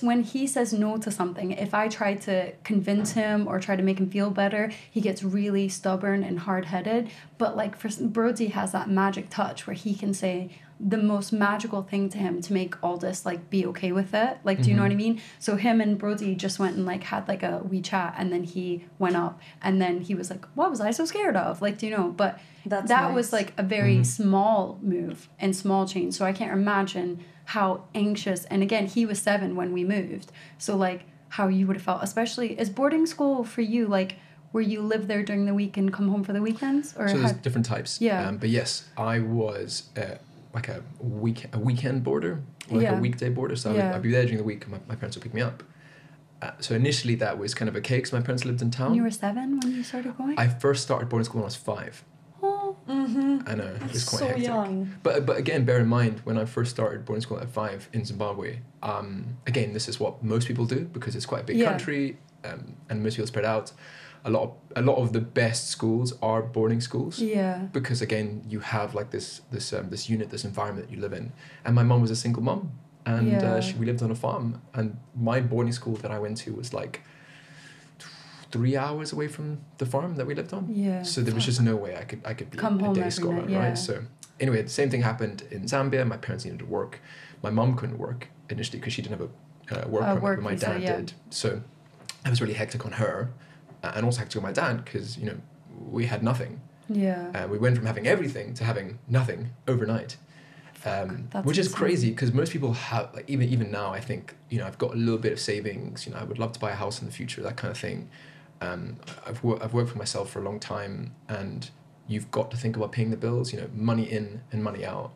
when he says no to something, if I try to convince him or try to make him feel better, he gets really stubborn and hard-headed. But like Brody has that magic touch where he can say the most magical thing to him to make Aldous like be okay with it. Like, do you know what I mean? So him and Brody just went and like had like a wee chat, and then he went up and then he was like, what was I so scared of? Like, do you know? But that nice. Was like a very small move and small change. So I can't imagine how anxious, and again, he was 7 when we moved. So like how you would have felt, especially, is boarding school for you like where you live there during the week and come home for the weekends? Or so there's different types. Yeah. But yes, I was like a weekend boarder, or like a weekday boarder. So I'd be there during the week and my parents would pick me up. So initially that was kind of okay because my parents lived in town. And you were 7 when you started going? I first started boarding school when I was 5. Oh. I know, it was quite so hectic. Young. But again, bear in mind, when I first started boarding school at 5 in Zimbabwe, again, this is what most people do because it's quite a big country, and most people spread out. A lot of the best schools are boarding schools. Yeah. Because again, you have like this unit, this environment that you live in. And my mum was a single mum, and we lived on a farm. And my boarding school that I went to was like 3 hours away from the farm that we lived on. Yeah. So there was just no way I could be a day scholar, right? So anyway, the same thing happened in Zambia. My parents needed to work. My mum couldn't work initially because she didn't have a work permit, but my dad did. So it was really hectic on her. And also hectic on my dad because, you know, we had nothing. Yeah. We went from having everything to having nothing overnight. Which is crazy because most people have, like, even now, I think, you know, I've got a little bit of savings, you know, I would love to buy a house in the future, that kind of thing. I've worked for myself for a long time, and you've got to think about paying the bills, you know, money in and money out.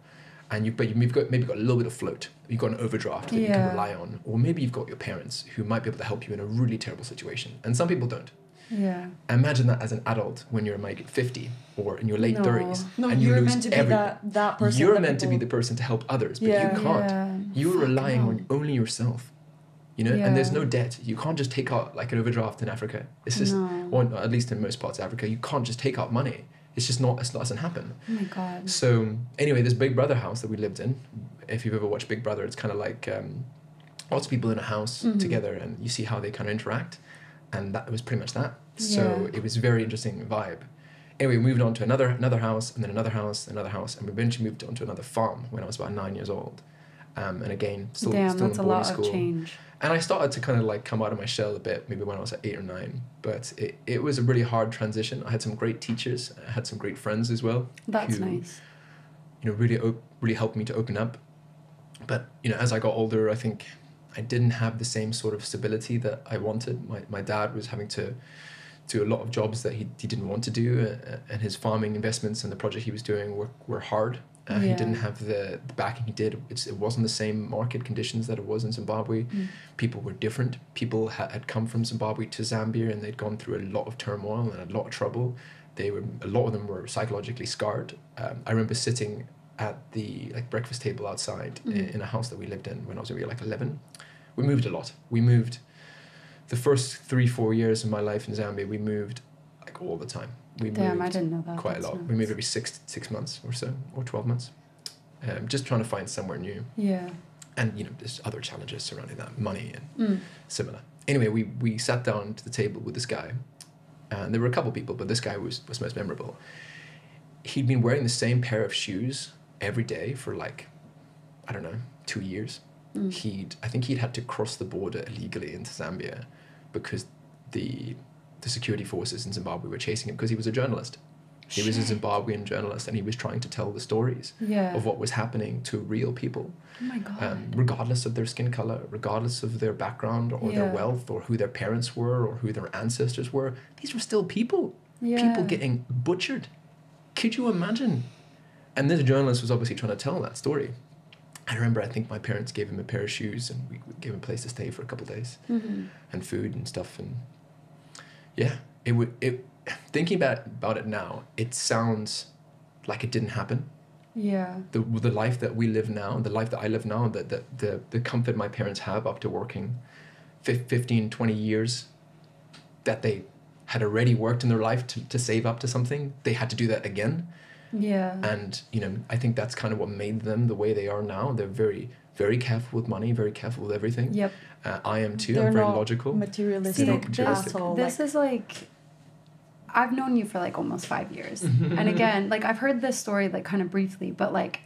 And you've maybe got a little bit of float. You've got an overdraft that you can rely on. Or maybe you've got your parents who might be able to help you in a really terrible situation. And some people don't. Yeah. Imagine that as an adult when you're maybe 50 or in your late 30s. No, and you're you lose meant to be everything. that person. You're meant to be the person to help others, but you can't. Yeah. You're relying on only yourself. You know, and there's no debt. You can't just take out like an overdraft in Africa. It's just, or at least in most parts of Africa, you can't just take out money. It's just not, it doesn't happen. Oh my God. So anyway, this Big Brother house that we lived in, if you've ever watched Big Brother, it's kind of like lots of people in a house together, and you see how they kind of interact. And that was pretty much that. So it was a very interesting vibe. Anyway, we moved on to another house, and then another house, and we eventually moved on to another farm when I was about 9 years old. And again, still in boarding school. That's a lot of change. And I started to kind of like come out of my shell a bit, maybe when I was at 8 or 9. But it was a really hard transition. I had some great teachers. I had some great friends as well. That's who, nice. You know, really helped me to open up. But, you know, as I got older, I think I didn't have the same sort of stability that I wanted. My dad was having to do a lot of jobs that he didn't want to do, and his farming investments and the project he was doing were hard. He didn't have the backing he did. It wasn't the same market conditions that it was in Zimbabwe. People were different. People had come from Zimbabwe to Zambia, and they'd gone through a lot of turmoil and a lot of trouble. A lot of them were psychologically scarred. I remember sitting at the breakfast table outside in a house that we lived in when I was maybe 11. We moved a lot. We moved the first 3-4 years of my life in Zambia. We moved all the time. I didn't know that. Quite a lot. Nice. We moved every 6 months or so, or 12 months. Just trying to find somewhere new. Yeah. And, you know, there's other challenges surrounding that, money and similar. Anyway, we sat down to the table with this guy, and there were a couple of people, but this guy was most memorable. He'd been wearing the same pair of shoes every day for 2 years. I think he'd had to cross the border illegally into Zambia because the security forces in Zimbabwe were chasing him because he was a journalist. He was a Zimbabwean journalist, and he was trying to tell the stories of what was happening to real people. Oh my God. Regardless of their skin color, regardless of their background or their wealth or who their parents were or who their ancestors were. These were still people. Yeah. People getting butchered. Could you imagine? And this journalist was obviously trying to tell that story. I remember, I think my parents gave him a pair of shoes, and we gave him a place to stay for a couple of days, and food and stuff. And yeah, thinking about it now, it sounds like it didn't happen. Yeah. The life that we live now, the life that I live now, the comfort my parents have after working 15, 20 years, that they had already worked in their life to save up to something, they had to do that again. Yeah. And, you know, I think that's kind of what made them the way they are now. They're very, very careful with money, very careful with everything. Yep. I am too. They're I'm very not logical. materialistic at all. This is like, I've known you for like almost 5 years. And again, like I've heard this story like kind of briefly, but like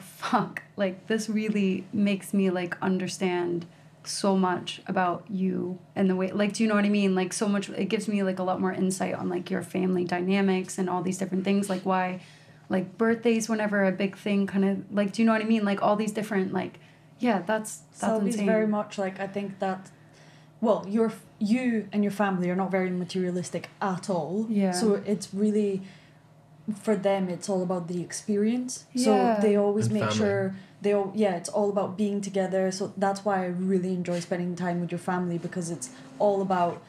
fuck, like this really makes me like understand so much about you and the way, like, do you know what I mean? Like so much, it gives me like a lot more insight on like your family dynamics and all these different things, like why like birthdays whenever a big thing kind of like, do you know what I mean? Like all these different like, yeah, that's Selby's insane. very much like, I think that, well, you and your family are not very materialistic at all. Yeah. So it's really, for them, it's all about the experience. Yeah. So they always And make family. sure it's all about being together. So that's why I really enjoy spending time with your family, because it's all about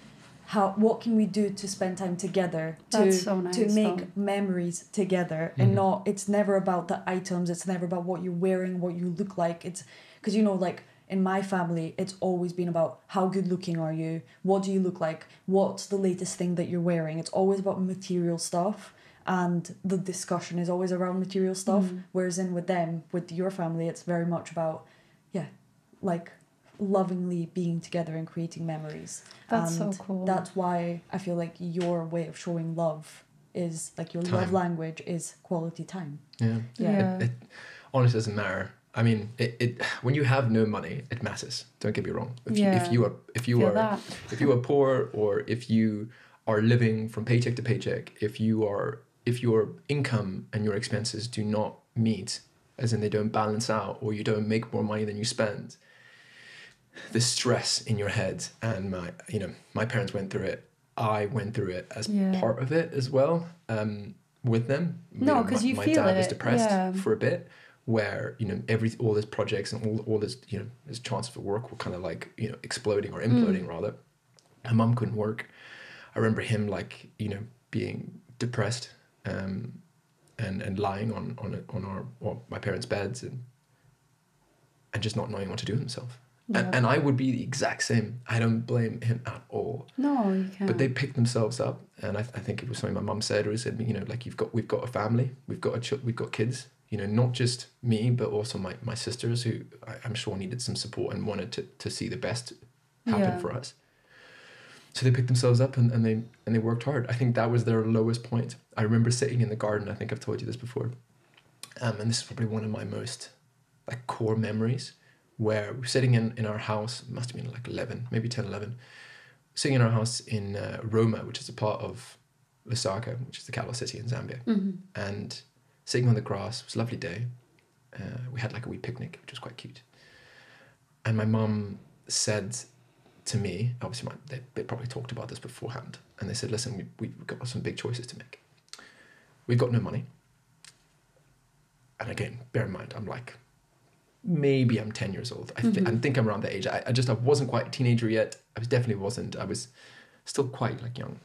what can we do to spend time together That's so nice, to make though. memories together, and it's never about the items, it's never about what you're wearing, what you look like. It's because, you know, like in my family, it's always been about how good looking are you, what do you look like, what's the latest thing that you're wearing. It's always about material stuff, and the discussion is always around material stuff. Whereas with your family, it's very much about like lovingly being together and creating memories. That's and so cool. That's why I feel like your way of showing love is like your love language is quality time. Yeah. It honestly doesn't matter. I mean, it when you have no money, it matters. Don't get me wrong. If you are poor, or if you are living from paycheck to paycheck, if your income and your expenses do not meet, as in they don't balance out, or you don't make more money than you spend, the stress in your head, and my parents went through it. I went through it as part of it as well, with them. No, because you my feel dad it. was depressed Yeah. for a bit, where all his projects and all his his chances for work were kind of like exploding or imploding rather. My mum couldn't work. I remember him like being depressed, and lying on my parents' beds and just not knowing what to do with himself. Yeah. And I would be the exact same. I don't blame him at all. No, you can't. But they picked themselves up, and I think it was something my mum said, or said, like we've got a family, we've got kids, not just me, but also my sisters, who I'm sure needed some support and wanted to see the best happen for us. So they picked themselves up and they worked hard. I think that was their lowest point. I remember sitting in the garden. I think I've told you this before, and this is probably one of my most like core memories, where we're sitting in our house. It must have been like 11, maybe 10, 11. Sitting in our house in Roma, which is a part of Lusaka, which is the capital city in Zambia. And sitting on the grass. It was a lovely day. We had like a wee picnic, which was quite cute. And my mum said to me, obviously they probably talked about this beforehand, and they said, listen, we've got some big choices to make. We've got no money. And again, bear in mind, I'm like, maybe I'm 10 years old. I think I'm around that age. I wasn't quite a teenager yet. I definitely wasn't. I was still quite like young.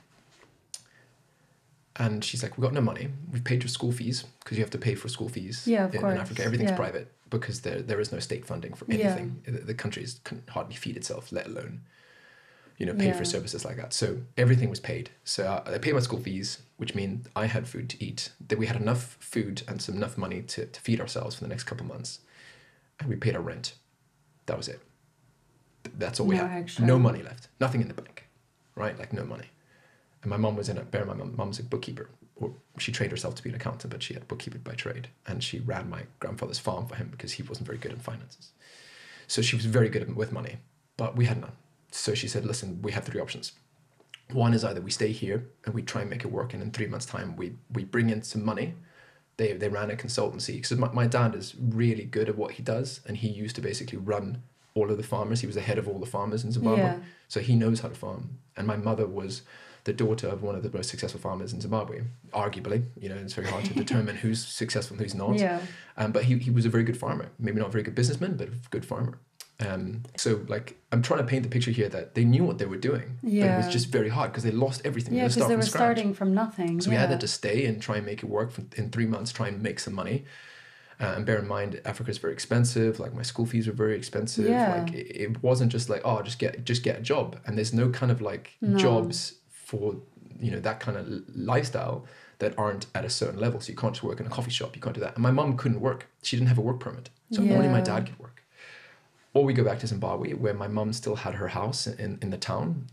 And she's like, we've got no money. We've paid your school fees, because you have to pay for school fees in Africa. Everything's private, because there is no state funding for anything. The country can hardly feed itself, let alone, pay for services like that. So everything was paid. So I paid my school fees, which means I had food to eat. That we had enough food and enough money to feed ourselves for the next couple of months. And we paid our rent. That was it. That's all we had. Extra. No money left. Nothing in the bank, right? Like no money. And my mum was my mum's a bookkeeper. Or she trained herself to be an accountant, but she had bookkeeper by trade. And she ran my grandfather's farm for him, because he wasn't very good in finances. So she was very good with money, but we had none. So she said, listen, we have three options. One is either we stay here and we try and make it work, and in 3 months' time we bring in some money. They ran a consultancy, because my dad is really good at what he does, and he used to basically run all of the farmers. He was the head of all the farmers in Zimbabwe, so he knows how to farm. And my mother was the daughter of one of the most successful farmers in Zimbabwe. Arguably, it's very hard to determine who's successful and who's not. Yeah. But he was a very good farmer. Maybe not a very good businessman, but a good farmer. So like I'm trying to paint the picture here that they knew what they were doing, but it was just very hard because they lost everything. Yeah, because they were starting from nothing. So we had to stay and try and make it work in 3 months, try and make some money. And bear in mind, Africa is very expensive. Like my school fees were very expensive. Yeah. Like it wasn't just like, just get a job. And there's no kind of like jobs for that kind of lifestyle that aren't at a certain level. So you can't just work in a coffee shop. You can't do that. And my mum couldn't work. She didn't have a work permit. So only my dad could work. Or we go back to Zimbabwe, where my mum still had her house in the town.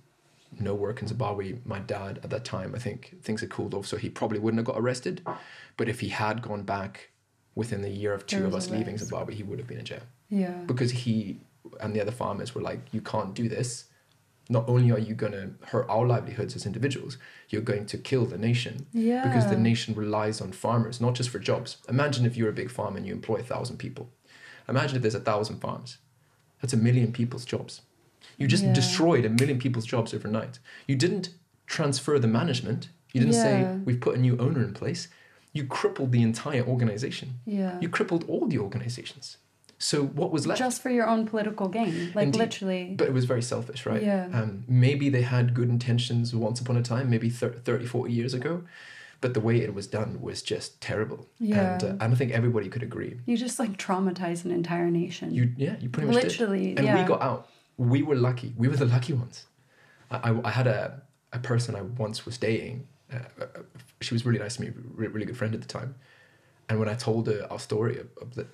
No work in Zimbabwe. My dad at that time, I think things had cooled off, so he probably wouldn't have got arrested. But if he had gone back within the year of two of us leaving Zimbabwe, he would have been in jail. Yeah. Because he and the other farmers were like, you can't do this. Not only are you going to hurt our livelihoods as individuals, you're going to kill the nation. Yeah. Because the nation relies on farmers, not just for jobs. Imagine if you're a big farm and you employ 1,000 people. Imagine if there's 1,000 farms. That's 1 million people's jobs. You just destroyed 1 million people's jobs overnight. You didn't transfer the management. You didn't say, we've put a new owner in place. You crippled the entire organization. Yeah. You crippled all the organizations. So what was left? Just for your own political gain, like Indeed. Literally. But it was very selfish, right? Yeah. Maybe they had good intentions once upon a time, maybe 30, 40 years ago. But the way it was done was just terrible. Yeah. And I don't think everybody could agree. You just like traumatize an entire nation. You pretty much Literally, did. And we got out. We were lucky. We were the lucky ones. I had a person I once was dating. She was really nice to me, really good friend at the time. And when I told her our story of the,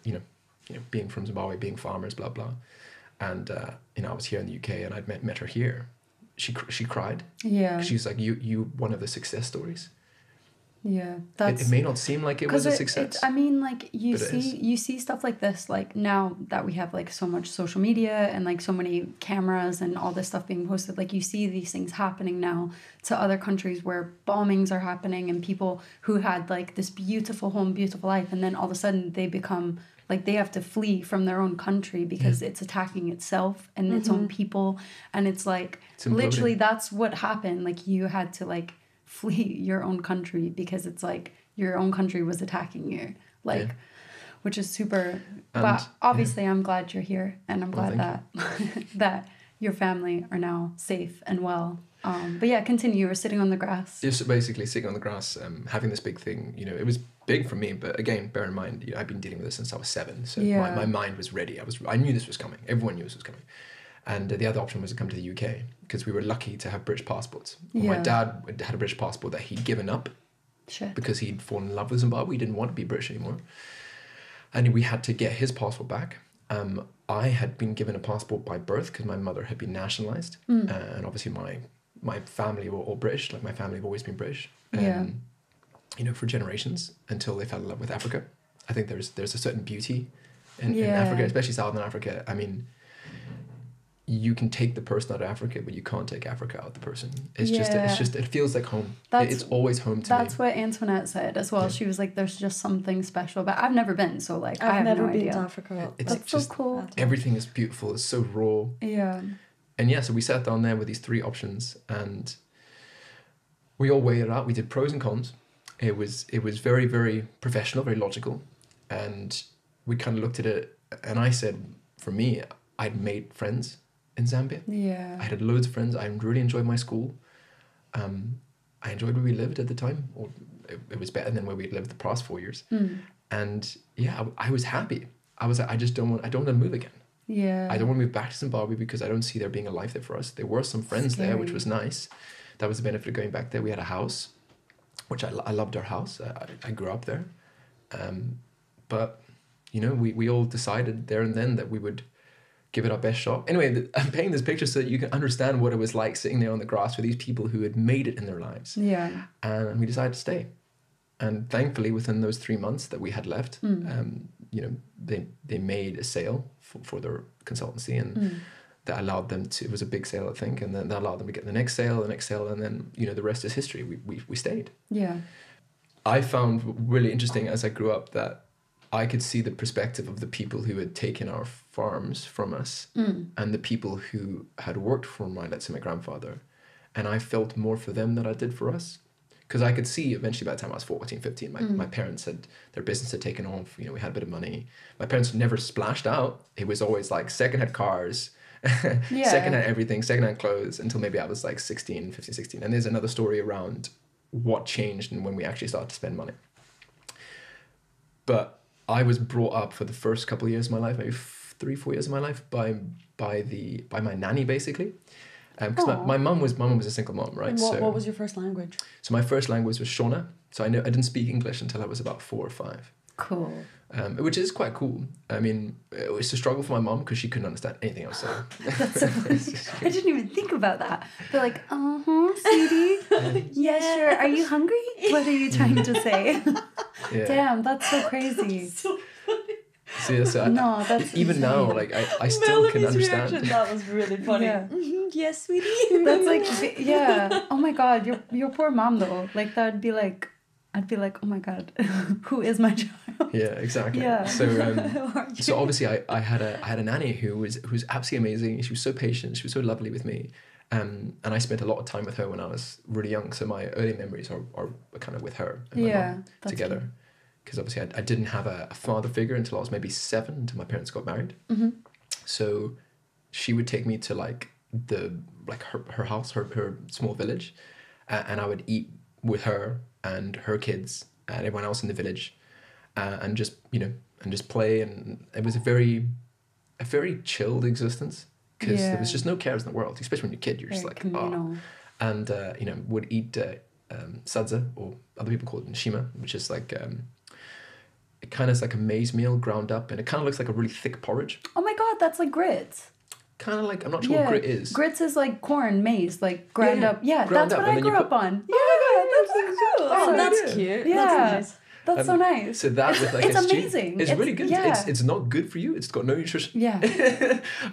being from Zimbabwe, being farmers, blah, blah. And, I was here in the UK and I'd met her here. She cried. Yeah. She's like, you one of the success stories. Yeah, it may not seem like it was a success. You see stuff like this, like now that we have like so much social media and like so many cameras and all this stuff being posted, like you see these things happening now to other countries where bombings are happening and people who had like this beautiful home, beautiful life, and then all of a sudden they become like they have to flee from their own country because it's attacking itself and its own people, and it's like literally that's what happened. Like you had to like flee your own country because it's like your own country was attacking you, like which is super. But obviously I'm glad you're here and I'm glad that that your family are now safe and well. But yeah, continue. You were sitting on the grass. Just basically sitting on the grass, having this big thing. It was big for me, but again, bear in mind, I've been dealing with this since I was 7, so my mind was ready. I knew this was coming. Everyone knew this was coming. And the other option was to come to the UK because we were lucky to have British passports. Well, my dad had a British passport that he'd given up because he'd fallen in love with Zimbabwe. He didn't want to be British anymore. And we had to get his passport back. I had been given a passport by birth because my mother had been nationalised. And obviously my family were all British. Like my family have always been British. For generations until they fell in love with Africa. I think there's a certain beauty in Africa, especially Southern Africa. I mean, you can take the person out of Africa, but you can't take Africa out of the person. It's just it feels like home. It's always home to me. That's what Antoinette said as well. She was like, there's just something special. But I've never been, so like I've never no been idea. to Africa. That's so cool. Everything is beautiful. It's so raw. Yeah. And so we sat down there with these 3 options and we all weighed it out. We did pros and cons. It was very, very professional, very logical. And we kind of looked at it and I said, for me, I'd made friends in Zambia. Yeah. I had loads of friends. I really enjoyed my school. I enjoyed where we lived at the time. Or it was better than where we'd lived the past 4 years. And I was happy. I was like, I don't want to move again. Yeah. I don't want to move back to Zimbabwe because I don't see there being a life there for us. There were some friends there, which was nice. That was the benefit of going back there. We had a house, which I loved our house. I grew up there. But, we all decided there and then that we would give it our best shot. Anyway, I'm painting this picture so that you can understand what it was like sitting there on the grass with these people who had made it in their lives. Yeah. And we decided to stay. And thankfully, within those 3 months that we had left, they made a sale for their consultancy, and that allowed them to. It was a big sale, I think, and then that allowed them to get the next sale, and then the rest is history. We stayed. Yeah. I found really interesting as I grew up that I could see the perspective of the people who had taken our farms from us, and the people who had worked for my grandfather, And I felt more for them than I did for us. Because I could see eventually by the time I was 14, 15, my parents had, their business had taken off. We had a bit of money. My parents never splashed out. It was always like secondhand cars, secondhand everything, secondhand clothes, until maybe I was like 15, 16. And there's another story around what changed and when we actually started to spend money. But I was brought up for the first couple of years of my life, maybe 3-4 years of my life, by my nanny, basically. Because my mum was a single mom, right? And what was your first language? So my first language was Shona. So I didn't speak English until I was about 4 or 5. Cool. Which is quite cool. I mean, it was a struggle for my mum because she couldn't understand anything I was saying. That's so funny. I didn't even think about that. They're like, sweetie. Yeah, sure. Are you hungry? What are you trying to say? Yeah. Damn, that's so crazy. So funny. So No, that's even insane. now, like I still can understand. Reaction, that was really funny. Yeah. Yes, sweetie. That's like, yeah. Oh my God, your poor mom though. Like I'd be like, oh my God, who is my child? Yeah, exactly. Yeah. So obviously I had a nanny who was absolutely amazing. She was so patient. She was so lovely with me. And I spent a lot of time with her when I was really young. So my early memories are kind of with her and my mom together. Because obviously I didn't have a father figure until I was maybe 7, until my parents got married. Mm-hmm. So she would take me to her house, her small village, and I would eat with her and her kids and everyone else in the village, and just play. And it was a very chilled existence, because there was just no cares in the world, especially when you're a kid. You're just like, communal. And would eat sadza, or other people call it nshima, which is like it kind of is like a maize meal ground up, and it kind of looks like a really thick porridge. Oh my God, that's like grits. Kind of like, I'm not sure what grit is. Grits is like corn, maize, like ground up. Yeah, ground that's up, what I grew up on. Oh my God, that's so cool. Oh, that's cute. Yeah. That's nice. That's so nice. So that with like it's a stew, amazing. it's really good. Yeah. It's not good for you. It's got no nutrition. Yeah.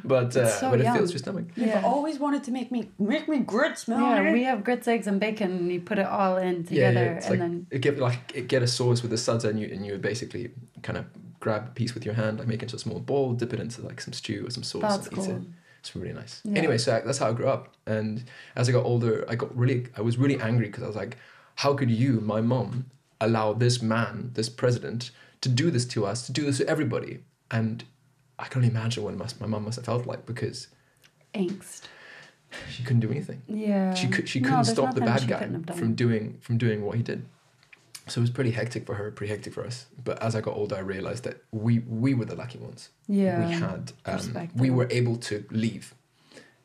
but It's so it yum. fills your stomach. You've Yeah. always wanted to make me grits, man. Yeah, we have grits, eggs, and bacon, and you put it all in together, It's and like, then get a sauce with the sadza, and you would basically kind of grab a piece with your hand, like make it into a small bowl, dip it into like some stew or some sauce, that's and cool. eat it. It's really nice. Yeah. Anyway, so that's how I grew up. And as I got older, I was really angry, because I was like, how could you, my mom, allow this man, this president, to do this to us, to do this to everybody? And I can only imagine what my mom must have felt like, because Angst. she couldn't do anything. Yeah. She couldn't No, there's stop the nothing bad she guy couldn't have done. from doing what he did. So it was pretty hectic for her, pretty hectic for us. But as I got older, I realized that we were the lucky ones. Yeah. We had Perspective. we were able to leave,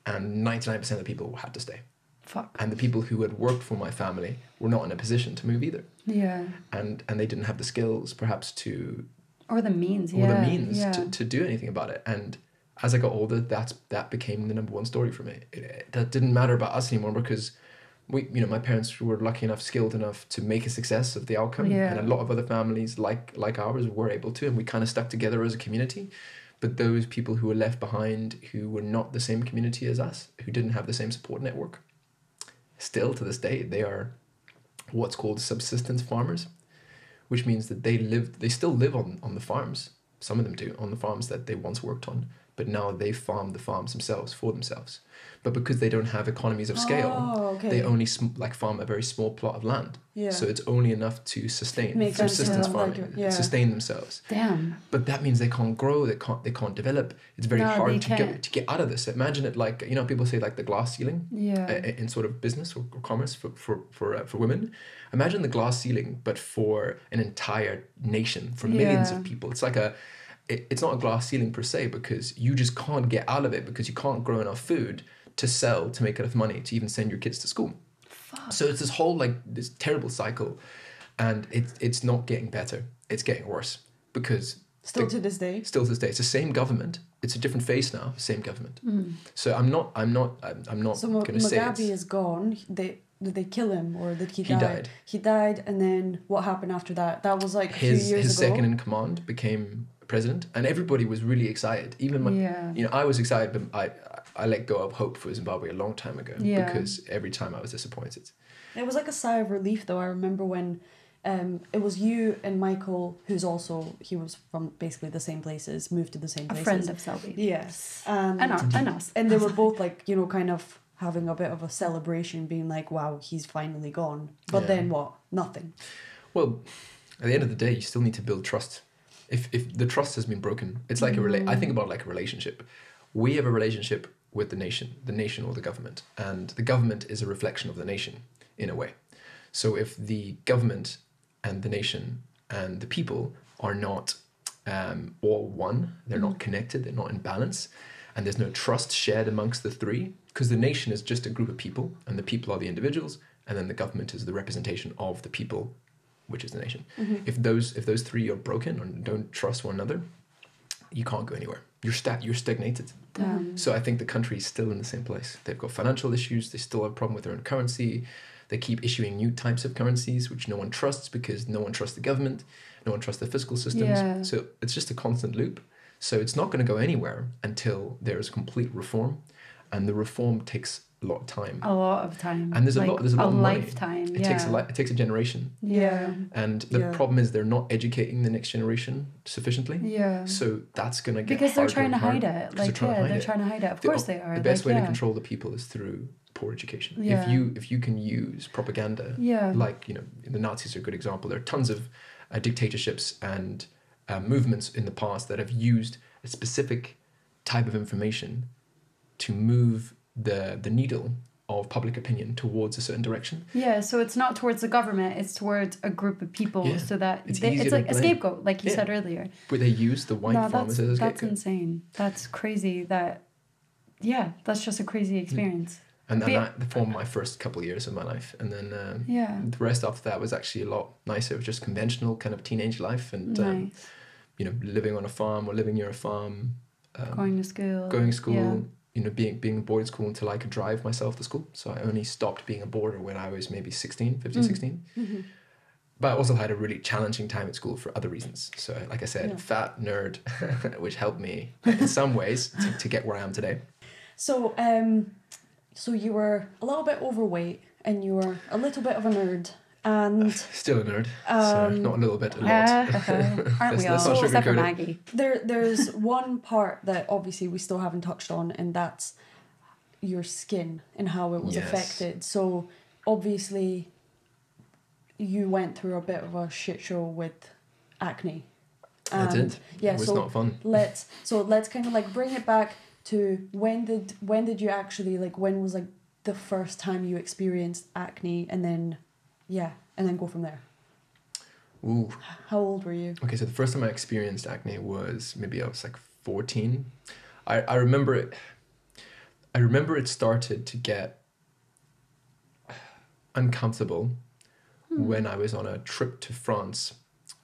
and 99% of the people had to stay. Fuck. And the people who had worked for my family were not in a position to move either. Yeah. And they didn't have the skills, perhaps, Or the means. to do anything about it. And as I got older, that became the number one story for me. That didn't matter about us anymore, because my parents were lucky enough, skilled enough to make a success of the outcome. Yeah. And a lot of other families like ours were able to, and we kind of stuck together as a community. But those people who were left behind, who were not the same community as us, who didn't have the same support network, still to this day, they are what's called subsistence farmers, which means that they still live on the farms. Some of them do, on the farms that they once worked on, but now they farm the farms themselves for themselves. But because they don't have economies of scale, they only farm a very small plot of land. Yeah. So it's only enough to sustain Make subsistence themselves, farming, sustain themselves. Damn. But that means they can't grow, they can't develop. It's very hard can't. to get out of this. Imagine it like, people say like the glass ceiling in sort of business or commerce for women. Imagine the glass ceiling, but for an entire nation, for millions of people. It's like it's not a glass ceiling per se, because you just can't get out of it, because you can't grow enough food to sell, to make enough money to even send your kids to school. Fuck. So it's this whole this terrible cycle, and it's not getting better. It's getting worse, because Still to this day. it's the same government. It's a different face now. Same government. So I'm not So going to say Mugabe is gone. Did they kill him, or did he die? He died. He died, and then what happened after that? That was like a few years his ago. second in command became president, and everybody was really excited. Even I was excited, but I let go of hope for Zimbabwe a long time ago, because every time I was disappointed. It was like a sigh of relief, though. I remember when it was you and Michael, he was from basically the same places, moved to the same places. A friend of Selby. Yes. And us. And they were both kind of having a bit of a celebration, being like, wow, he's finally gone. But Yeah. then what? Nothing. Well, at the end of the day, you still need to build trust. If the trust has been broken, it's like I think about like a relationship. We have a relationship with the nation or the government, and the government is a reflection of the nation in a way. So if the government and the nation and the people are not all one, they're not connected, they're not in balance, and there's no trust shared amongst the three, because the nation is just a group of people, and the people are the individuals, and then the government is the representation of the people, which is the nation. If those three are broken or don't trust one another, you can't go anywhere. You're stagnated. So I think the country is still in the same place. They've got financial issues. They still have a problem with their own currency. They keep issuing new types of currencies, which no one trusts because no one trusts the government. No one trusts the fiscal systems. Yeah. So it's just a constant loop. So it's not going to go anywhere until there's complete reform. And the reform takes a lot of time. A lot of time. And there's a lot of money. Lifetime. It takes a generation. Yeah. And the problem is they're not educating the next generation sufficiently. Yeah. So that's going to get Because they're harder trying to and harder. hide it. Because Like, they're trying to hide it. Of course they are. The best like, way to control the people is through poor education. Yeah. If you can use propaganda, Yeah. like, the Nazis are a good example. There are tons of dictatorships and movements in the past that have used a specific type of information to move the needle of public opinion towards a certain direction. Yeah, so it's not towards the government, it's towards a group of people, Yeah. so that It's it's easier like to a blame. scapegoat, like you Yeah. said earlier. But they use the white farmers as a That's scapegoat. insane. That's crazy. That's just a crazy experience. And that formed my first couple of years of my life. And then the rest after that was actually a lot nicer. It was just conventional kind of teenage life and, Nice. Living on a farm or living near a farm. Going to school. Going to school, Yeah. being a boy at school until I could drive myself to school. So I only stopped being a boarder when I was maybe 16, 16. But I also had a really challenging time at school for other reasons. So like I said, fat nerd, which helped me in some ways to get where I am today. So, so you were a little bit overweight and you were a little bit of a nerd. And still a nerd, so not a little bit, a lot. Aren't we all? Let's not Except for sugarcoat it. Maggie. there's one part that obviously we still haven't touched on, and that's your skin and how it was Yes. affected. So obviously you went through a bit of a shit show with acne. I did. Yeah, It was so not fun. Let's kind of like bring it back to when did you actually, like, when was like the first time you experienced acne, and then go from there. Ooh. How old were you? Okay, so the first time I experienced acne was maybe I was like 14. I remember it. I remember it started to get uncomfortable when I was on a trip to France.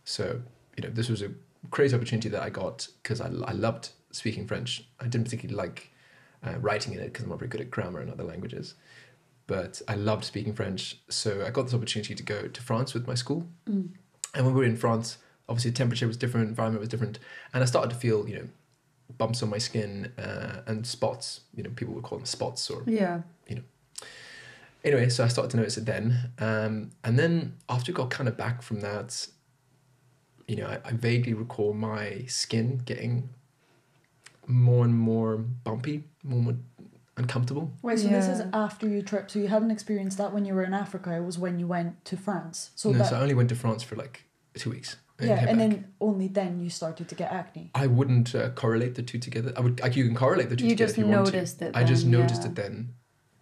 So, this was a crazy opportunity that I got because I loved speaking French. I didn't particularly like writing in it because I'm not very good at grammar and other languages. But I loved speaking French. So I got this opportunity to go to France with my school. And when we were in France, obviously the temperature was different, environment was different. And I started to feel, bumps on my skin and spots. People would call them spots or, Anyway, so I started to notice it then. And then after I got kind of back from that, I vaguely recall my skin getting more and more bumpy, more and more uncomfortable. Wait, so this is after your trip, so you hadn't experienced that when you were in Africa, it was when you went to France. So I only went to France for like 2 weeks. Then only then you started to get acne. I wouldn't correlate the two together. You can correlate the two You together just if you want to. noticed it I just then, noticed yeah. it then.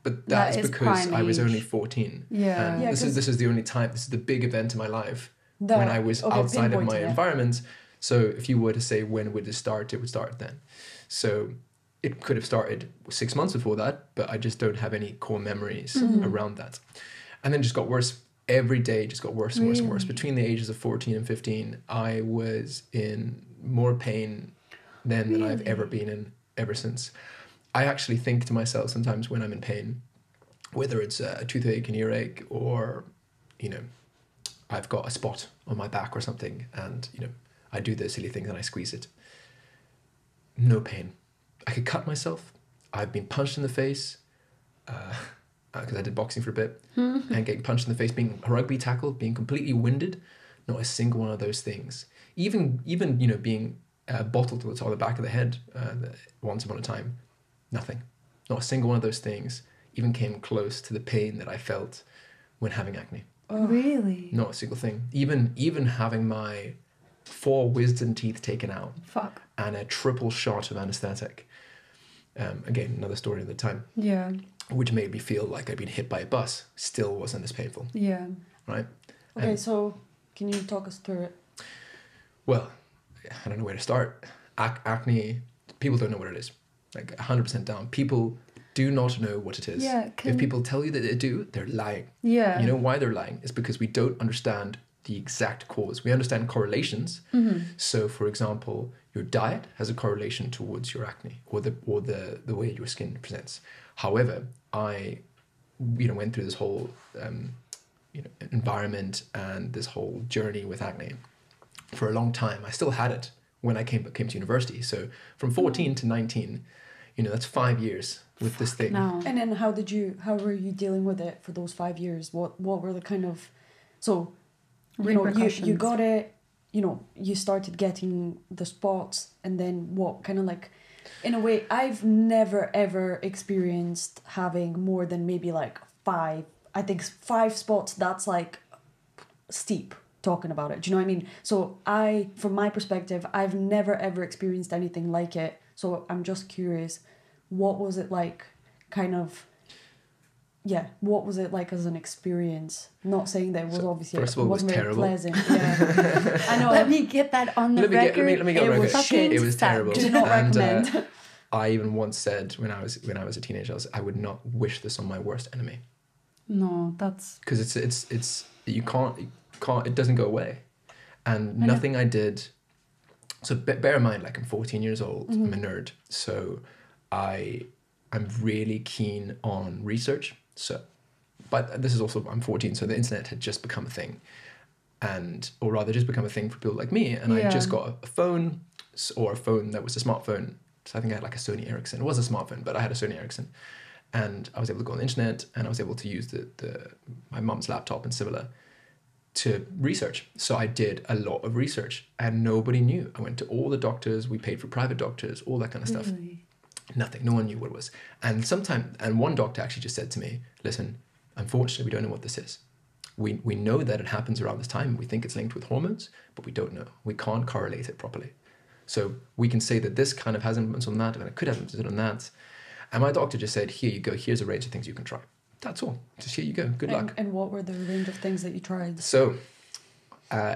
But That that's is because prime I was age. only 14. Yeah. And Yeah, this is the only time, this is the big event in my life That- when I was okay, outside of my pinpointing it. environment. So if you were to say when would it start, it would start then. So it could have started 6 months before that, but I just don't have any core memories around that. And then it just got worse. Every day just got worse and worse and worse. Between the ages of 14 and 15, I was in more pain than I've ever been in ever since. I actually think to myself sometimes when I'm in pain, whether it's a toothache, an earache, or, I've got a spot on my back or something, and, I do those silly things and I squeeze it. No pain. I could cut myself. I've been punched in the face, because I did boxing for a bit, and getting punched in the face, being rugby tackled, being completely winded. Not a single one of those things. Even being bottled on the back of the head once upon a time. Nothing. Not a single one of those things even came close to the pain that I felt when having acne. Oh. Really? Not a single thing. Even having my 4 wisdom teeth taken out. Fuck. And a triple shot of anesthetic. Again, another story of the time. Yeah. Which made me feel like I'd been hit by a bus. Still wasn't as painful. Yeah. Right? Okay, so can you talk us through it? Well, I don't know where to start. Acne, people don't know what it is. Like 100% down. People do not know what it is. Yeah, if people tell you that they do, they're lying. Yeah. You know why they're lying? It's because we don't understand the exact cause. We understand correlations. Mm-hmm. So, for example, your diet has a correlation towards your acne or the way your skin presents. However, I went through this whole environment and this whole journey with acne for a long time. I still had it when I came to university. So from 14 to 19, that's 5 years with this thing. No. And then how were you dealing with it for those 5 years? What were the kind of, so, you got it, you started getting the spots, and then what kind of like, in a way, I've never ever experienced having more than maybe like 5. I think 5 spots, that's like steep talking about it. Do you know what I mean? So from my perspective, I've never ever experienced anything like it. So I'm just curious, what was it like what was it like as an experience? Not saying that it was obviously first of all, it was wasn't very terrible. Pleasant. Yeah. I know. Let me get that on the record. Let me get on record. Fucking It was terrible. Do not recommend. I even once said when I was a teenager, I would not wish this on my worst enemy. No, that's because it's you can't it doesn't go away, and nothing I did. So bear in mind, like I'm 14 years old. I'm a nerd, so I'm really keen on research. So, but this is also, I'm 14, so the internet had just become a thing, or rather just become a thing for people like me. And I just got a phone, or a phone that was a smartphone. So I think I had like a Sony Ericsson. It was a smartphone, but I had a Sony Ericsson. And I was able to go on the internet, and I was able to use my mum's laptop and similar to research. So I did a lot of research, and nobody knew. I went to all the doctors, we paid for private doctors, all that kind of stuff. really? Nothing. No one knew what it was. And one doctor actually just said to me, listen, unfortunately, we don't know what this is. We know that it happens around this time. We think it's linked with hormones, but we don't know. We can't correlate it properly. So we can say that this kind of has influence on that, and it could have influence on that. And my doctor just said, here you go. Here's a range of things you can try. That's all. Just here you go. Good luck. And what were the range of things that you tried? So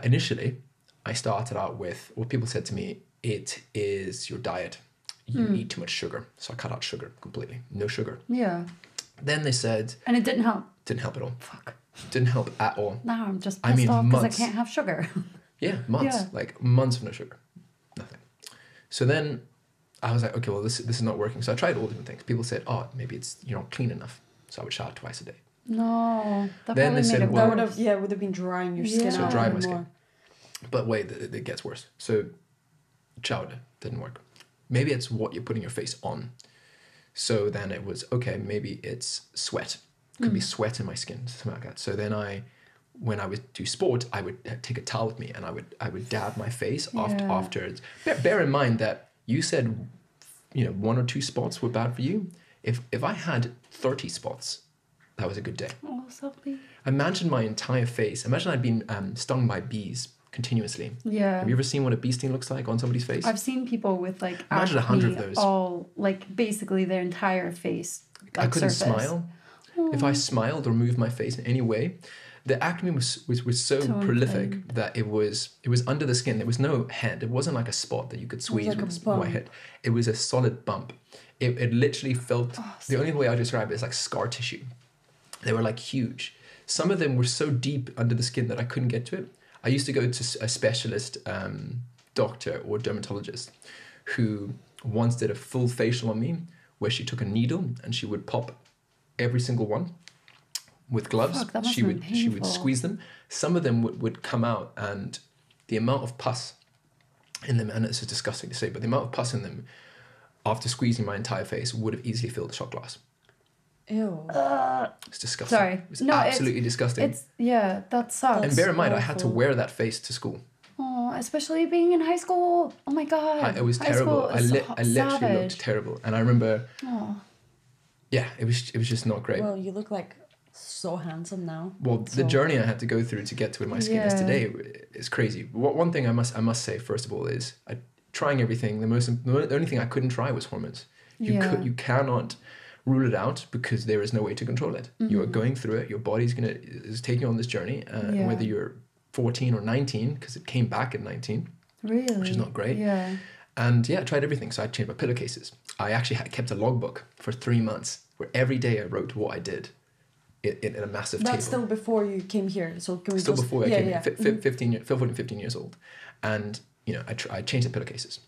initially, I started out with what people said to me, it is your diet. You eat too much sugar. So I cut out sugar completely. No sugar. Yeah. Then they said... And it didn't help? Didn't help at all. Fuck. Didn't help at all. Now I'm just pissed off because I can't have sugar. Yeah, months. Yeah. Like months of no sugar. Nothing. So then I was like, okay, well, this is not working. So I tried all different things. People said, oh, maybe you're not clean enough. So I would shower twice a day. No. That Then probably they made said, it well, worse. would have been drying your skin So out dry my even skin. more. But wait, it gets worse. So showered, didn't work. Maybe it's what you're putting your face on. So then it was, okay, maybe it's sweat. It could be sweat in my skin, something like that. So then when I would do sport, I would take a towel with me, and I would dab my face afterwards. Bear in mind that you said, 1 or 2 spots were bad for you. If I had 30 spots, that was a good day. Oh, Sophie. Imagine my entire face. Imagine I'd been stung by bees continuously. Yeah. Have you ever seen what a bee sting looks like on somebody's face? I've seen people with like Imagine 100 of those. all like basically their entire face. I couldn't surface. smile. If I smiled or moved my face in any way, the acne was so prolific inflamed. that it was under the skin. There was no head. It wasn't like a spot that you could squeeze like a with a bump. white head. It was a solid bump. It literally felt, the only way I describe it is like scar tissue. They were like huge. Some of them were so deep under the skin that I couldn't get to it. I used to go to a specialist doctor or dermatologist who once did a full facial on me, where she took a needle and she would pop every single one with gloves. Fuck, that must she have would been she would painful. squeeze them. Some of them would come out, and the amount of pus in them, and this is disgusting to say, but the amount of pus in them after squeezing my entire face would have easily filled a shot glass. Ew. It's disgusting. Sorry. It's No, absolutely disgusting. That sucks. And bear in mind, I had to awful. wear that face to school. Oh, especially being in high school. Oh my god. It was High terrible. school is I literally savage. looked terrible. And I remember, Oh. yeah, it was just not great. Well, you look like so handsome now. Well, the journey I had to go through to get to where my skin is today is crazy. One thing I must say first of all is trying everything. The only thing I couldn't try was hormones. You cannot rule it out because there is no way to control it. You are going through it. Your body's is taking you on this journey, whether you're 14 or 19, because it came back at 19. Really? Which is not great. Yeah. And I tried everything. So I changed my pillowcases. I actually kept a logbook for 3 months where every day I wrote what I did in a massive table. That's still before you came here. So can we still just... before I came here, 15 years old. And, I changed the pillowcases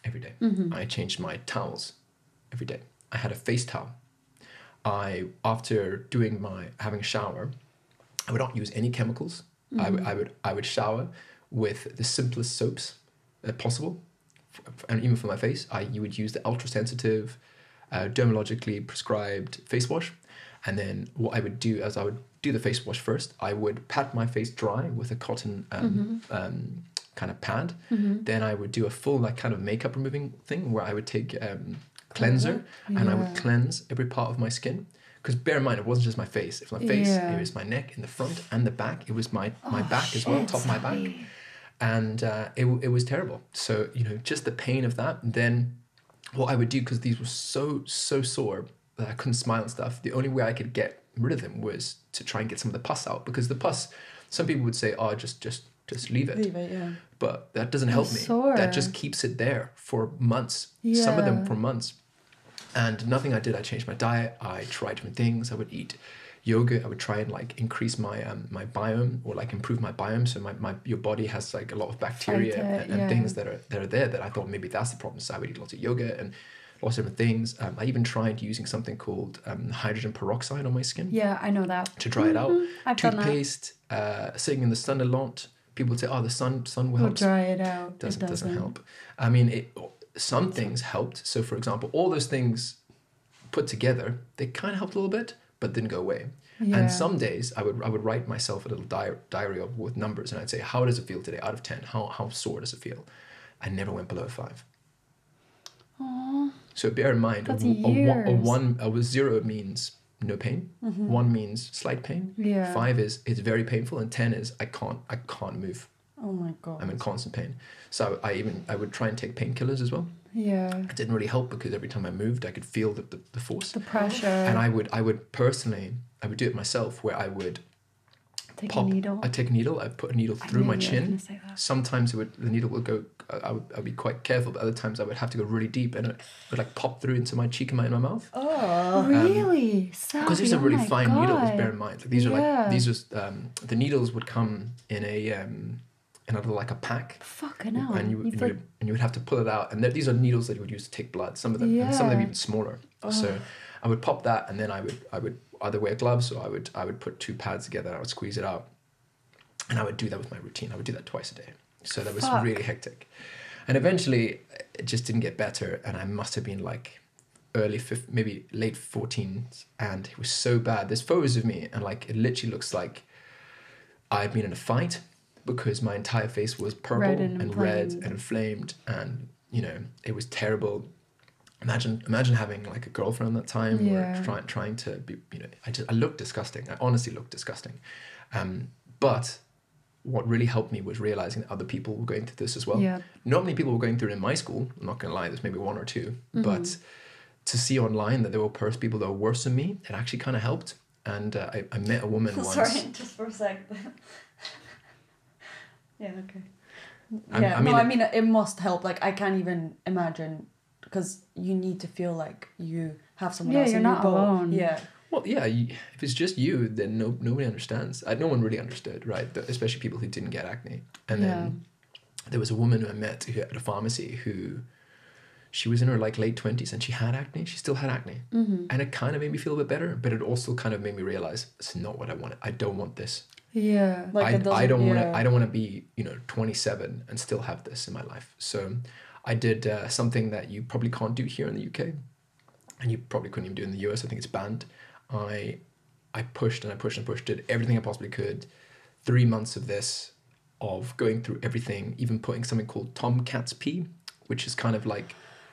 every day. I changed my towels every day. I had a face towel. After having a shower, I would not use any chemicals. I would shower with the simplest soaps possible, and even for my face, you would use the ultra sensitive, dermatologically prescribed face wash. And then what I would do is I would do the face wash first. I would pat my face dry with a cotton kind of pad. Then I would do a full kind of makeup removing thing where I would take cleanser and I would cleanse every part of my skin. Because bear in mind, it wasn't just my face. It was my face, it was my neck in the front and the back. It was my back as well, top of my back. And it was terrible. So, just the pain of that. And then what I would do, because these were so sore that I couldn't smile and stuff, the only way I could get rid of them was to try and get some of the pus out. Because the pus, some people would say, just leave it. Leave it, yeah. But that doesn't help me. That just keeps it there for months. Yeah. Some of them for months. And nothing I did, I changed my diet. I tried different things. I would eat yogurt. I would try and increase my my biome or improve my biome. So your body has a lot of bacteria and things that are there that I thought maybe that's the problem. So I would eat lots of yogurt and lots of different things. I even tried using something called hydrogen peroxide on my skin. Yeah, I know that. To dry it out. I've Toothpaste, sitting in the sun a lot. People would say, the sun will help. Dry it out. Doesn't help. I mean, some things helped. So, for example, all those things put together, they kind of helped a little bit, but didn't go away. Yeah. And some days I would write myself a little diary with numbers, and I'd say, how does it feel today out of 10? How sore does it feel? I never went below 5. Aww. So bear in mind, a 0 means no pain. 1 means slight pain. Yeah. 5 is it's very painful, and 10 is I can't move. Oh my God. I'm in constant pain. So I would try and take painkillers as well. Yeah. It didn't really help because every time I moved, I could feel the force. The pressure. And I would personally do it myself, where I would take a needle. I'd take a needle. I'd put a needle through my chin. Sometimes the needle would go. I'd be quite careful, but other times I would have to go really deep, and it would pop through into my cheek and my mouth. Oh, really? Because these are really fine needles. Bear in mind, these are the needles would come in another a pack. Fucking hell. And you would have to pull it out, and these are needles that you would use to take blood. Some of them, and some of them even smaller. Oh. So I would pop that, and then I would either wear gloves, or I would put 2 pads together. I would squeeze it out, and I would do that with my routine. I would do that twice a day. So that was really hectic, and eventually it just didn't get better. And I must have been maybe late 14s, and it was so bad. There's photos of me, and it literally looks like I'd been in a fight, because my entire face was purple and red and inflamed, and it was terrible. Imagine having a girlfriend at that time, or trying to be, I looked disgusting. I honestly looked disgusting. But what really helped me was realizing that other people were going through this as well. Yeah. Not many people were going through it in my school. I'm not going to lie, there's maybe 1 or 2. But to see online that there were people that were worse than me, it actually kind of helped. And I met a woman once. Sorry, just for a sec. Yeah, okay. I mean, it must help. I can't even imagine, because you need to feel like you have someone else in your boat. You're not alone. Yeah. Well, yeah, if it's just you, then nobody understands. No one really understood, right? Especially people who didn't get acne. And then there was a woman who I met at a pharmacy who, she was in her late 20s, and she had acne. She still had acne. And it kind of made me feel a bit better, but it also kind of made me realize it's not what I wanted. I don't want this. Yeah. I don't want to be 27 and still have this in my life. So I did something that you probably can't do here in the UK, and you probably couldn't even do in the US. I think it's banned. I pushed and I pushed and pushed, did everything I possibly could. 3 months of this, of going through everything, even putting something called Tomcat's pee, which is kind of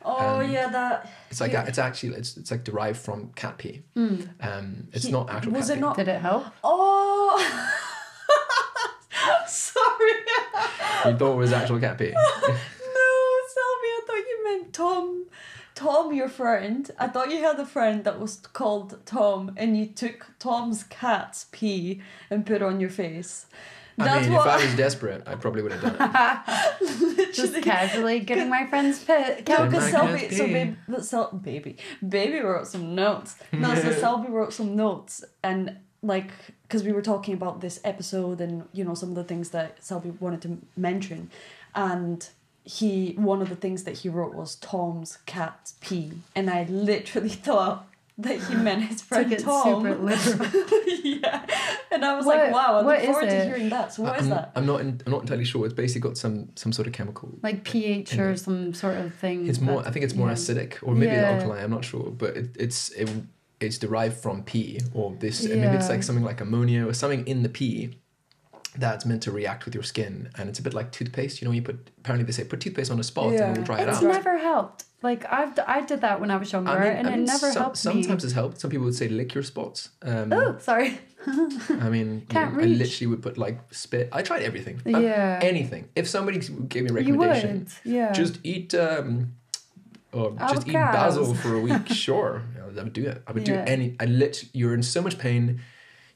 Oh yeah, that. It's like it's actually it's like derived from cat pee. It's not actual. Was cat it pee. not? Did it help? Oh, sorry. You thought it was actual cat pee. No, Selby, I thought you meant Tom. Tom, your friend. I thought you had a friend that was called Tom, and you took Tom's cat's pee and put it on your face. If I was desperate, I probably would have done it. Just casually getting my friend's pet. No, Get because my Selby, cat's baby wrote some notes. No, so Selby wrote some notes, and like, because we were talking about this episode, and you know some of the things that Selby wanted to mention, and one of the things that he wrote was Tom's cat's pee, and I literally thought that he meant his friend Took it Tom. super literal. Yeah, and I was like, wow, I look forward to hearing that. So what is that? I'm not entirely sure. It's basically got some sort of chemical. Like pH or some sort of thing. It's more. I think it's more acidic, or maybe alkaline. I'm not sure, but it's derived from pee, or this. Maybe it's like something like ammonia or something in the pee that's meant to react with your skin, and it's a bit like toothpaste. You know, apparently they say put toothpaste on a spot and it'll dry it out. It's never helped. Like I did that when I was younger, and it never helped me. Sometimes it's helped. Some people would say lick your spots. Oh, sorry. I mean, I literally would put like spit. I tried everything. Anything. If somebody gave me a recommendation, just eat just eat basil for a week. Sure, I would do it. I would do any. You're in so much pain.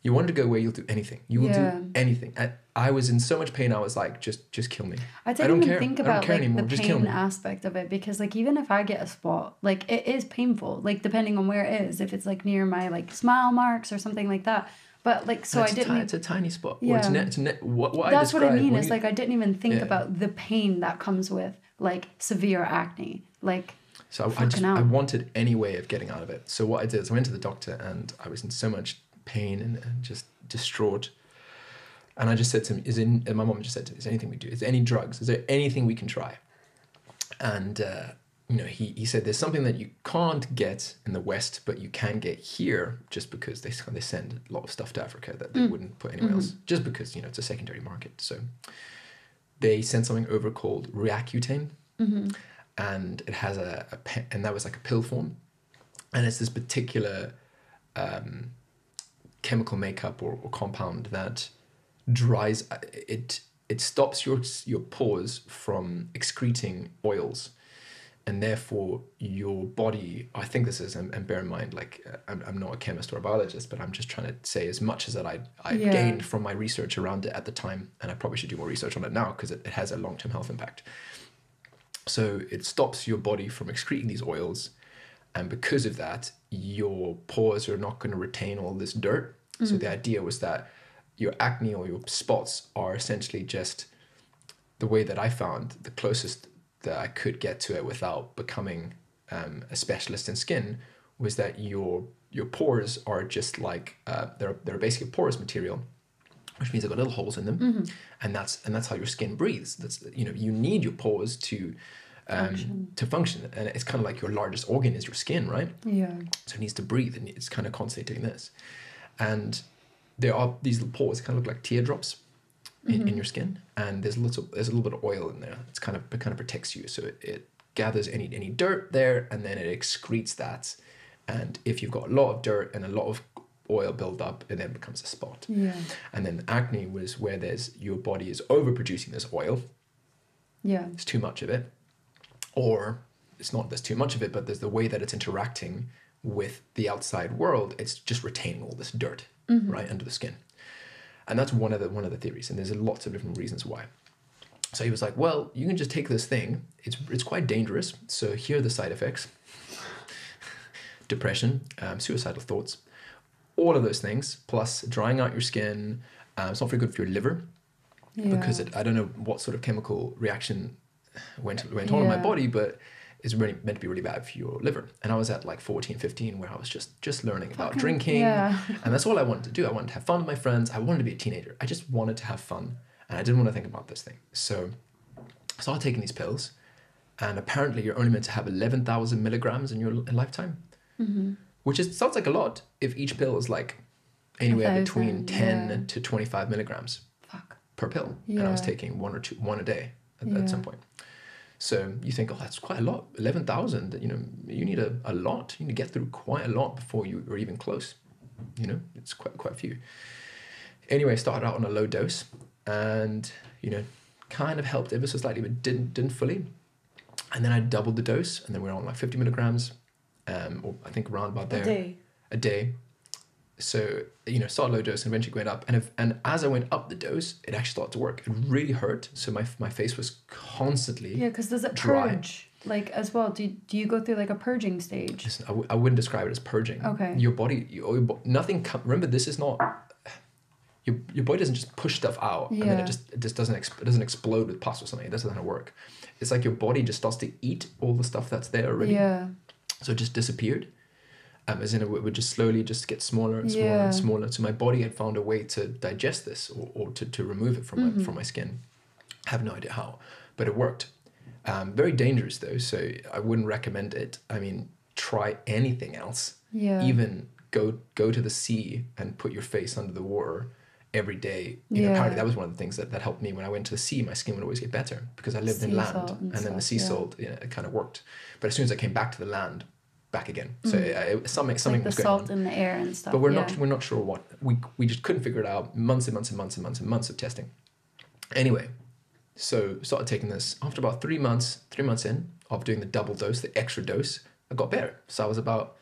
You want to go away, you'll do anything. You will do anything. I was in so much pain, I was like, just kill me. I don't even think about like the pain aspect of it, because like even if I get a spot, like it is painful, like depending on where it is, if it's like near my like smile marks or something like that. But like, so it's a tiny spot. Yeah. What That's what I mean. It's like I didn't even think about the pain that comes with like severe acne. Like, so I wanted any way of getting out of it. So what I did is I went to the doctor, and I was in so much pain and just distraught. And I just said to him, and my mom just said to me, is there anything we do? Is there any drugs? Is there anything we can try? And, he said, there's something that you can't get in the West, but you can get here, just because they send a lot of stuff to Africa that they wouldn't put anywhere else, just because, it's a secondary market. So they sent something over called Reaccutane, and it has and that was like a pill form. And it's this particular chemical makeup or compound that dries it stops your pores from excreting oils, and therefore your body, I think this is, and bear in mind, like I'm not a chemist or a biologist, but I'm just trying to say as much as that I gained from my research around it at the time, and I probably should do more research on it now because it has a long-term health impact. So it stops your body from excreting these oils, and because of that, your pores are not going to retain all this dirt. So the idea was that your acne or your spots are essentially just, the way that I found, the closest that I could get to it without becoming a specialist in skin, was that your pores are just like they're basically porous material, which means they've got little holes in them, and that's how your skin breathes. That's you need your pores to function, and it's kind of like your largest organ is your skin, right? Yeah. So it needs to breathe, and it's kind of constantly doing this. And there are these little pores, kind of look like teardrops in your skin, and there's a little bit of oil in there. It kind of protects you, so it gathers any dirt there, and then it excretes that. And if you've got a lot of dirt and a lot of oil build up, it then becomes a spot. Yeah. And then acne was where your body is overproducing this oil. Yeah. There's too much of it, or it's not there's too much of it, but there's the way that it's interacting with the outside world. It's just retaining all this dirt right under the skin. And that's one of the theories, and there's lots of different reasons why. So he was like, well, you can just take this thing. It's quite dangerous. So here are the side effects. Depression, suicidal thoughts, all of those things, plus drying out your skin. It's not very good for your liver because I don't know what sort of chemical reaction went on in my body, but it's really meant to be really bad for your liver. And I was at like 14, 15, where I was just learning about drinking. Yeah. And that's all I wanted to do. I wanted to have fun with my friends. I wanted to be a teenager. I just wanted to have fun. And I didn't want to think about this thing. So I started taking these pills. And apparently you're only meant to have 11,000 milligrams in your lifetime. Which sounds like a lot if each pill is like anywhere between 10 to 25 milligrams per pill. And I was taking one a day at some point. So you think, oh, that's quite a lot, 11,000. You know, you need a lot. You need to get through quite a lot before you are even close. You know, it's quite a few. Anyway, I started out on a low dose, and you know, kind of helped ever so slightly, but didn't fully. And then I doubled the dose, and then we were on like 50 milligrams, or I think around about there. A day. So, you know, started low dose and eventually went up. And as I went up the dose, it actually started to work. It really hurt. So my face was constantly because does it dry. purge like as well? Do you go through like a purging stage? Listen, I wouldn't describe it as purging. Okay. Your body, remember, this is not... Your body doesn't just push stuff out and then it just doesn't explode with pus or something. It doesn't know how to work. It's like your body just starts to eat all the stuff that's there already. Yeah. So it just disappeared. As in it would just slowly just get smaller and smaller and smaller. So my body had found a way to digest this or to remove it from my skin. I have no idea how, but it worked. Very dangerous though, so I wouldn't recommend it. I mean, try anything else. Yeah. Even go to the sea and put your face under the water every day. You know, apparently that was one of the things that helped me. When I went to the sea, my skin would always get better because I lived in land, and then the sea salt, it kind of worked. But as soon as I came back to the land, back again. So something like was the going salt on. in the air and stuff. But we're not sure what. We just couldn't figure it out. Months and months and months and months and months of testing. Anyway, so started taking this. After about 3 months in of doing the double dose, the extra dose, I got better. So I was about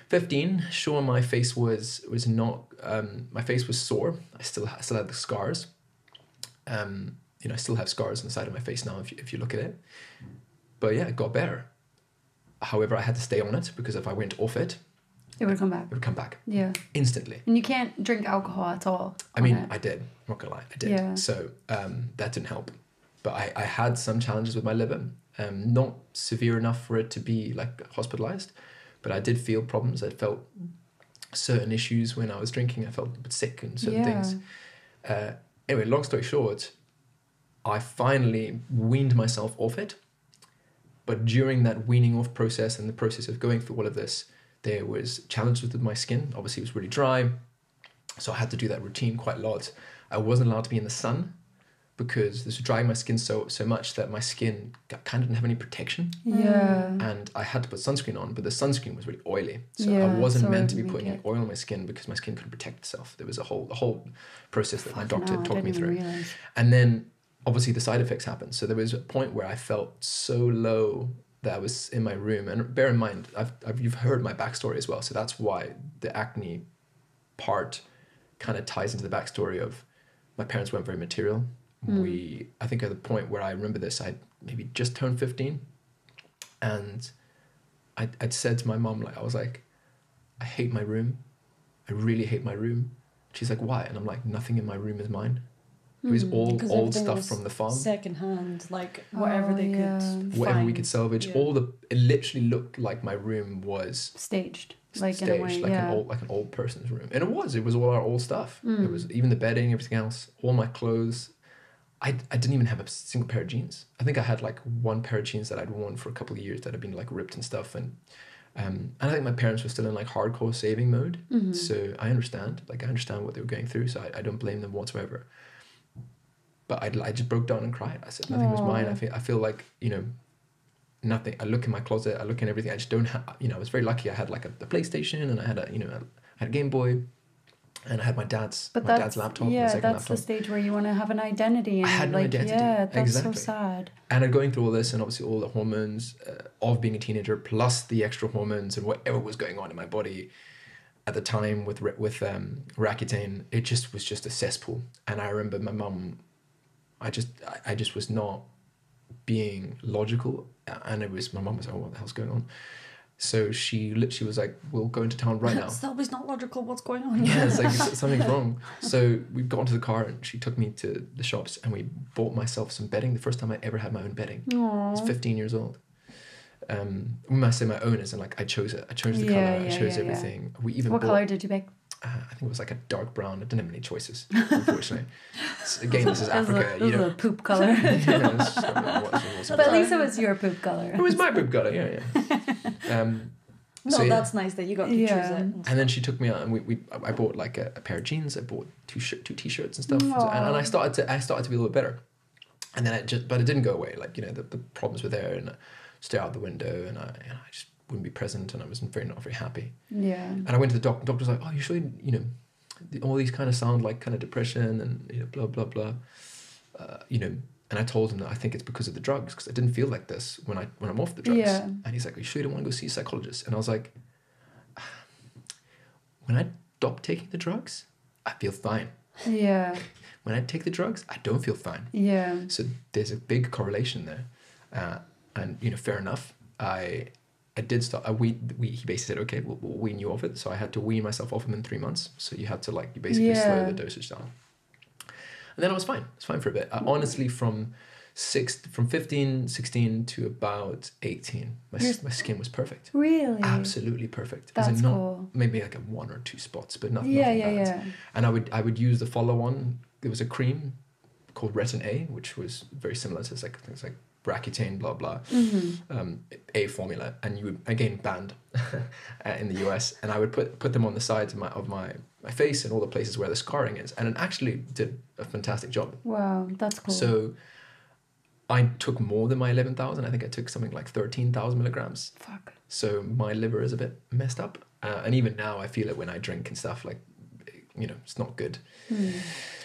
15. Sure, my face was not. My face was sore. I still had the scars. You know, I still have scars on the side of my face now if you look at it. But yeah, it got better. However, I had to stay on it because if I went off it, it would come back. It would come back. Yeah. Instantly. And you can't drink alcohol at all. I mean, I did. I'm not gonna lie, I did. Yeah. So that didn't help. But I had some challenges with my liver. Not severe enough for it to be like hospitalized, but I did feel problems. I felt certain issues when I was drinking. I felt a bit sick and certain things. Anyway, long story short, I finally weaned myself off it. But during that weaning off process and the process of going through all of this, there was challenges with my skin. Obviously, it was really dry. So I had to do that routine quite a lot. I wasn't allowed to be in the sun because this was drying my skin so much that my skin kind of didn't have any protection. Yeah. And I had to put sunscreen on, but the sunscreen was really oily. So I wasn't meant to be putting any oil on my skin because my skin couldn't protect itself. There was a whole process that my doctor talked me through. And then obviously the side effects happened. So there was a point where I felt so low that I was in my room. And bear in mind, you've heard my backstory as well. So that's why the acne part kind of ties into the backstory of my parents weren't very material. I think at the point where I remember this, I maybe just turned 15. And I'd said to my mom, I was like, I hate my room. I really hate my room. She's like, why? And I'm like, nothing in my room is mine. It was all old stuff from the farm. Secondhand, like whatever they could find. Whatever we could salvage. It literally looked like my room was staged. In a way, like an old person's room. And it was all our old stuff. It was even the bedding, everything else, all my clothes. I didn't even have a single pair of jeans. I think I had like one pair of jeans that I'd worn for a couple of years that had been like ripped and stuff. And I think my parents were still in like hardcore saving mode. So I understand what they were going through. So I don't blame them whatsoever. But I just broke down and cried. I said nothing was mine. I feel like, you know, nothing. I look in my closet. I look in everything. I just don't have. You know, I was very lucky. I had like a PlayStation, and I had a Game Boy, and I had my dad's laptop. Yeah, that's the stage where you want to have an identity. And I had no identity. Yeah, that's exactly. so sad. And I'm going through all this, and obviously all the hormones of being a teenager, plus the extra hormones and whatever was going on in my body at the time with Roaccutane. It just was just a cesspool. And I remember my mum. I just was not being logical, and my mum was like, what the hell's going on? So she literally was like, we'll go into town right now. Selby's not logical, what's going on? Yeah, it's like something's wrong. So we got into the car and she took me to the shops and we bought myself some bedding. The first time I ever had my own bedding. Aww. I was 15 years old. When I say my own, as in like I chose it. I chose the colour, I chose everything. We even What colour did you pick? I think it was like a dark brown. I didn't have any choices, unfortunately. Again, this is Africa. This is a poop colour. But at least it was your poop colour. It was my poop colour, yeah. That's nice that you got to choose it. And then she took me out, and I bought like a pair of jeans. I bought two t-shirts and stuff, and I started to be a little bit better. And then but it didn't go away. Like, the problems were there, and I stare out the window, and I just wouldn't be present, and I was not very happy. Yeah. And I went to the doctor. The doctor was like, "Oh, you sure? All these kind of sound like kind of depression, and blah blah blah." And I told him that I think it's because of the drugs, because I didn't feel like this when I'm off the drugs. Yeah. And he's like, "Are you sure you don't want to go see a psychologist?" And I was like, "When I stop taking the drugs, I feel fine. Yeah. When I take the drugs, I don't feel fine." Yeah. So there's a big correlation there, and fair enough. I did start. He basically said, "Okay, we'll wean you off it." So I had to wean myself off him in 3 months. So you had to you basically slow the dosage down. And then I was fine. I was fine for a bit. Honestly, from 15, 16 to about 18, my skin was perfect. Really? Absolutely perfect. That's cool. Maybe like 1 or 2 spots, but nothing. Yeah. And I would use the follow-on. There was a cream called Retin A, which was very similar to things like Accutane, blah blah, A formula, and you would, again, banned in the US, and I would put them on the sides of my face and all the places where the scarring is, and it actually did a fantastic job. Wow, that's cool. So I took more than my 11,000. I think I took something like 13,000 milligrams. Fuck. So my liver is a bit messed up, and even now I feel it when I drink and stuff. It's not good.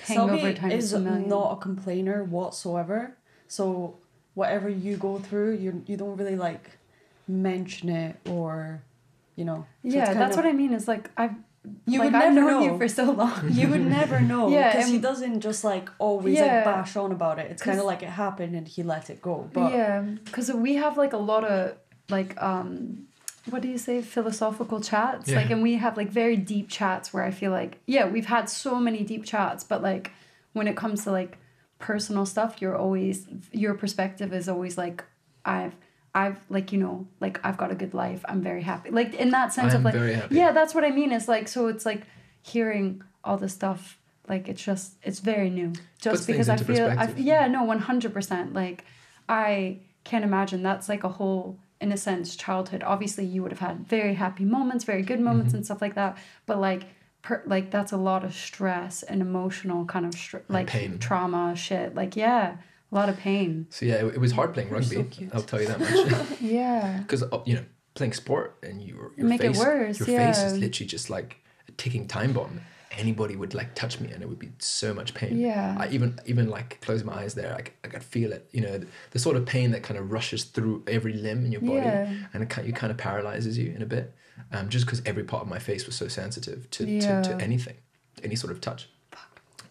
Hangover Selby is not a complainer whatsoever. So whatever you go through, you don't really mention it, or So that's what I mean. Is I've would never known know you for so long. You would never know. Yeah, because he doesn't just always bash on about it. It's kind of like it happened and he let it go. But yeah, because we have a lot of what do you say, philosophical chats, and we have very deep chats where I feel we've had so many deep chats, but when it comes to personal stuff, your perspective is always I've I've got a good life, I'm very happy, in that sense. I'm very happy. Yeah, that's what I mean, is so it's hearing all this stuff, it's very new, just because I feel 100%. I can't imagine that's a whole, in a sense, childhood. Obviously you would have had very happy moments, very good moments, and stuff like that, but that's a lot of stress and emotional kind of pain. Trauma shit, a lot of pain. So yeah, it was hard playing rugby. So I'll tell you that much. Yeah. Because playing sport and your make face, it worse. Your face is literally just a ticking time bomb. Anybody would touch me and it would be so much pain. Yeah. I even closing my eyes there, I could feel it. The sort of pain that kind of rushes through every limb in your body, and it kind of paralyzes you in a bit. Just because every part of my face was so sensitive to anything, any sort of touch.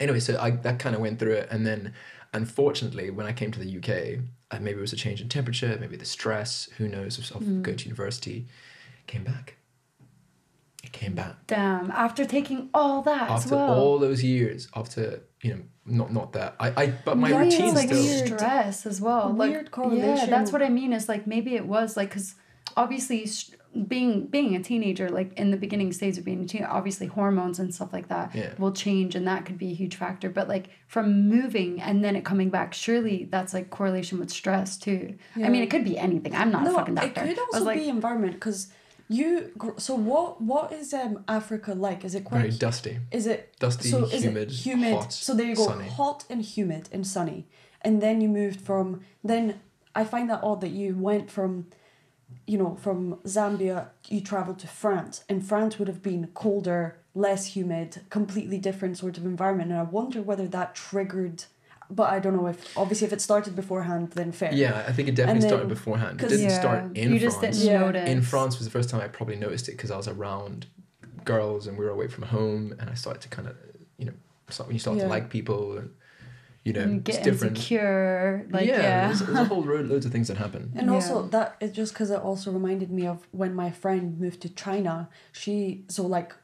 Anyway, so that kind of went through it, and then unfortunately when I came to the UK, maybe it was a change in temperature, maybe the stress, who knows, of going to university, came back. It came back. Damn, after taking all that after all those years, not that but my routine still weird stress as well, weird correlation. Yeah, that's what I mean, is maybe it was because obviously being a teenager, in the beginning stage of being a teenager, obviously hormones and stuff like that will change, and that could be a huge factor, but from moving and then it coming back, surely that's correlation with stress too. I mean, it could be anything. I'm not a fucking doctor. It could also be environment, because so what is Africa like? Is it quite very dusty? Is it dusty, humid, hot? So there you go, sunny. Hot and humid and sunny, and then you moved from. Then I find that odd that you went from Zambia, you traveled to France, and France would have been colder, less humid, completely different sort of environment, and I wonder whether that triggered. But I don't know if it started beforehand, then fair. Yeah, I think it definitely started beforehand. It didn't start in France. You just didn't notice. In France was the first time I probably noticed it, because I was around girls and we were away from home, and I started to kind of, when you start to like people, and get it's different. Insecure, There's a whole loads of things that happen. And also that is just because it also reminded me of when my friend moved to China.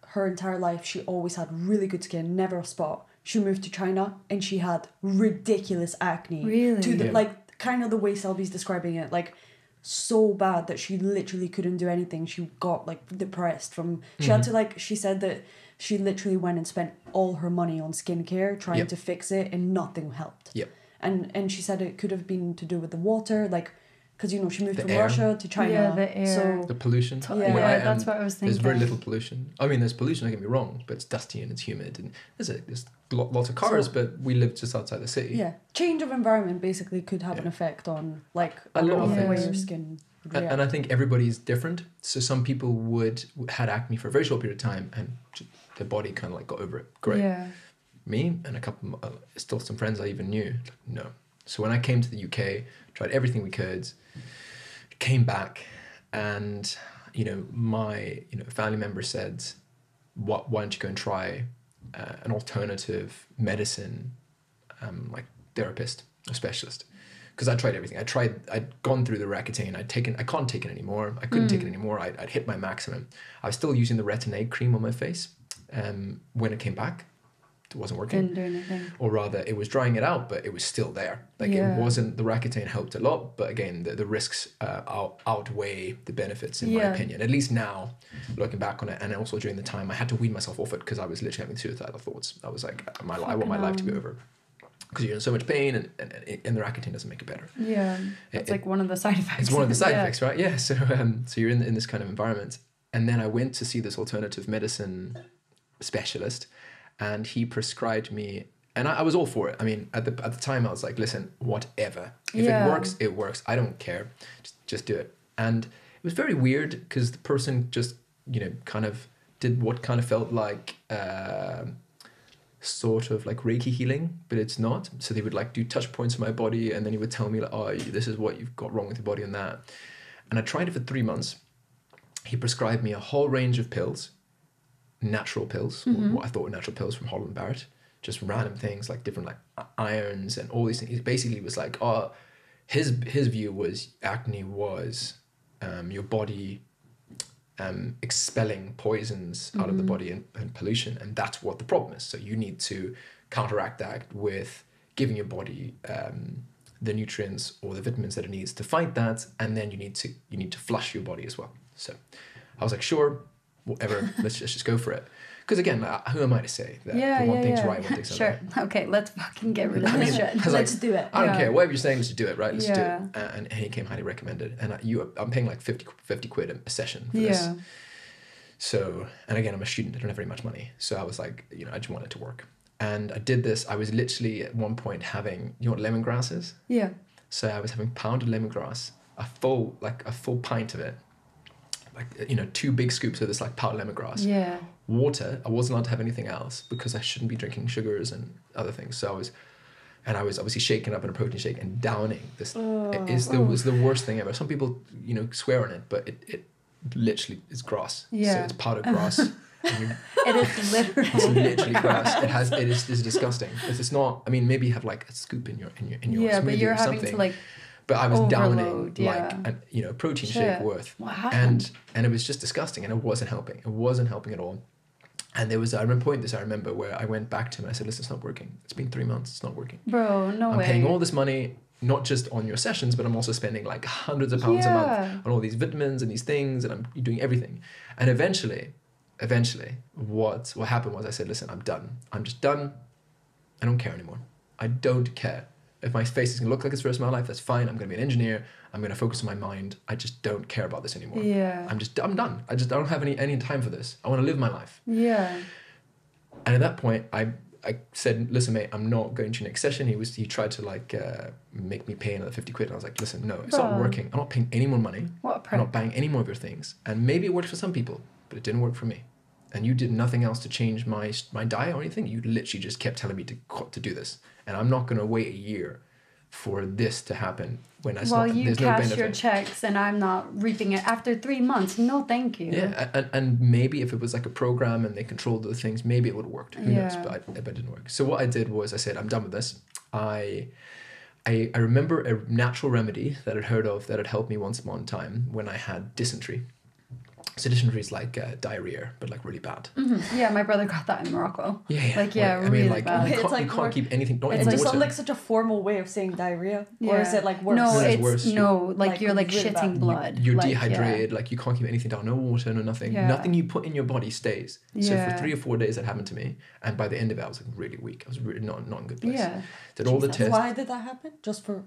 Her entire life she always had really good skin, never a spot. She moved to China and she had ridiculous acne. Really? To the kind of the way Selby's describing it, so bad that she literally couldn't do anything. She got depressed from. She had to she said that she literally went and spent all her money on skincare trying to fix it, and nothing helped. Yep. And she said it could have been to do with the water, because you know she moved The from air. Russia to China. Yeah, the air. So The pollution. Yeah, that's what I was thinking. There's very little pollution. I mean, there's pollution, don't get me wrong, but it's dusty and it's humid. And there's lots of cars, but we live just outside the city. yeah, change of environment basically could have an effect on like A lot of the way things. your skin would react. And I think everybody's different. So some people had acne for a very short period of time and their body kind of like got over it. Great. Yeah. Me and a couple, still some friends I even knew, like, no. So when I came to the UK, tried everything we could, came back, and my family member said, why don't you go and try an alternative medicine like therapist or specialist? Because I tried everything. I'd gone through the Roaccutane. I can't take it anymore. I couldn't take it anymore. I'd hit my maximum. I was still using the Retin-A cream on my face. When it came back, it wasn't working. Didn't do anything. Or rather, it was drying it out, but it was still there. Like it wasn't, the Roaccutane helped a lot, but again, the risks outweigh the benefits in my opinion. At least now, looking back on it, and also during the time, I had to wean myself off it because I was literally having suicidal thoughts. I was like, I want my life to be over. Because you're in so much pain, and the Roaccutane doesn't make it better. Yeah, it's like one of the side effects. It's one of the side effects, right? Yeah. So you're in this kind of environment, and then I went to see this alternative medicine specialist, and he prescribed me, and I was all for it. I mean, at the time, I was like, listen, whatever. If it works, it works. I don't care. Just do it. And it was very weird because the person just kind of did what kind of felt like sort of like Reiki healing, but it's not. So they would like do touch points on my body, and then he would tell me like, oh, this is what you've got wrong with your body and that. And I tried it for 3 months. He prescribed me a whole range of pills, natural pills, or what I thought were natural pills from Holland Barrett, just random things like different like irons and all these things. He basically was like, oh, his view was acne was your body expelling poisons out of the body and pollution, and that's what the problem is. So you need to counteract that with giving your body the nutrients or the vitamins that it needs to fight that, and then you need to flush your body as well. So I was like, sure, whatever, let's just go for it. Because again, who am I to say that one thing's right, one thing's sure. not? Okay, let's fucking get rid of this shit. Let's do it. I don't care. Whatever you're saying, let's do it, right? Let's do it. And he came highly recommended. And I'm paying like 50 quid a session for this. So, and again, I'm a student. I don't have very much money. So I was like, I just want it to work. And I did this. I was literally at one point having, what lemongrass is? Yeah. So I was having pounded lemongrass, a full pint of it. Like, 2 big scoops of this like powdered lemongrass. Yeah. Water. I wasn't allowed to have anything else because I shouldn't be drinking sugars and other things. So I was obviously shaking up in a protein shake and downing this. It was the worst thing ever. Some people, swear on it, but it literally is grass. Yeah. So it's powdered grass. It is literally. It's literally grass. It is disgusting. It's not. I mean, maybe you have like a scoop in your yeah, smoothie but you're or having something. to like. But I was overload, downing like a protein shake worth. What happened? And it was just disgusting, and it wasn't helping. It wasn't helping at all. And there was I remember where I went back to him and I said, listen, it's not working. It's been 3 months, it's not working. Bro, no way. I'm paying all this money, not just on your sessions, but I'm also spending like hundreds of pounds a month on all these vitamins and these things, and I'm doing everything. And eventually, what happened was I said, listen, I'm done. I'm just done. I don't care anymore. I don't care. If my face is going to look like it's the rest of my life, that's fine. I'm going to be an engineer. I'm going to focus on my mind. I just don't care about this anymore. Yeah. I'm done. I don't have any time for this. I want to live my life. Yeah. And at that point, I said, listen, mate, I'm not going to your next session. He tried to like make me pay another 50 quid. And I was like, listen, no, it's not working. I'm not paying any more money. What a prick. I'm not buying any more of your things. And maybe it worked for some people, but it didn't work for me. And you did nothing else to change my diet or anything. You literally just kept telling me to do this. And I'm not going to wait a year for this to happen when there's no benefit. Cash your checks and I'm not reaping it after 3 months. No, thank you. Yeah, and maybe if it was like a program and they controlled the things, maybe it would have worked. Who knows? But it didn't work. So what I did was I said, I'm done with this. I remember a natural remedy that I'd heard of that had helped me once upon a time when I had dysentery. So dysentery is like diarrhea, but like really bad. Mm-hmm. Yeah, my brother got that in Morocco. Yeah. Really bad. You can't keep anything. Not It's even like water. sound like such a formal way of saying diarrhea, or is it like worse? No, it's worse. Like you're like really shitting bad. blood. You're like, dehydrated. Like you can't keep anything down. No water, no nothing. Yeah. Nothing you put in your body stays. So Yeah. for 3 or 4 days that happened to me, and by the end of it, I was like really weak. I was really not in a good place. Yeah. Did all the Jesus. tests. Why did that happen? Just for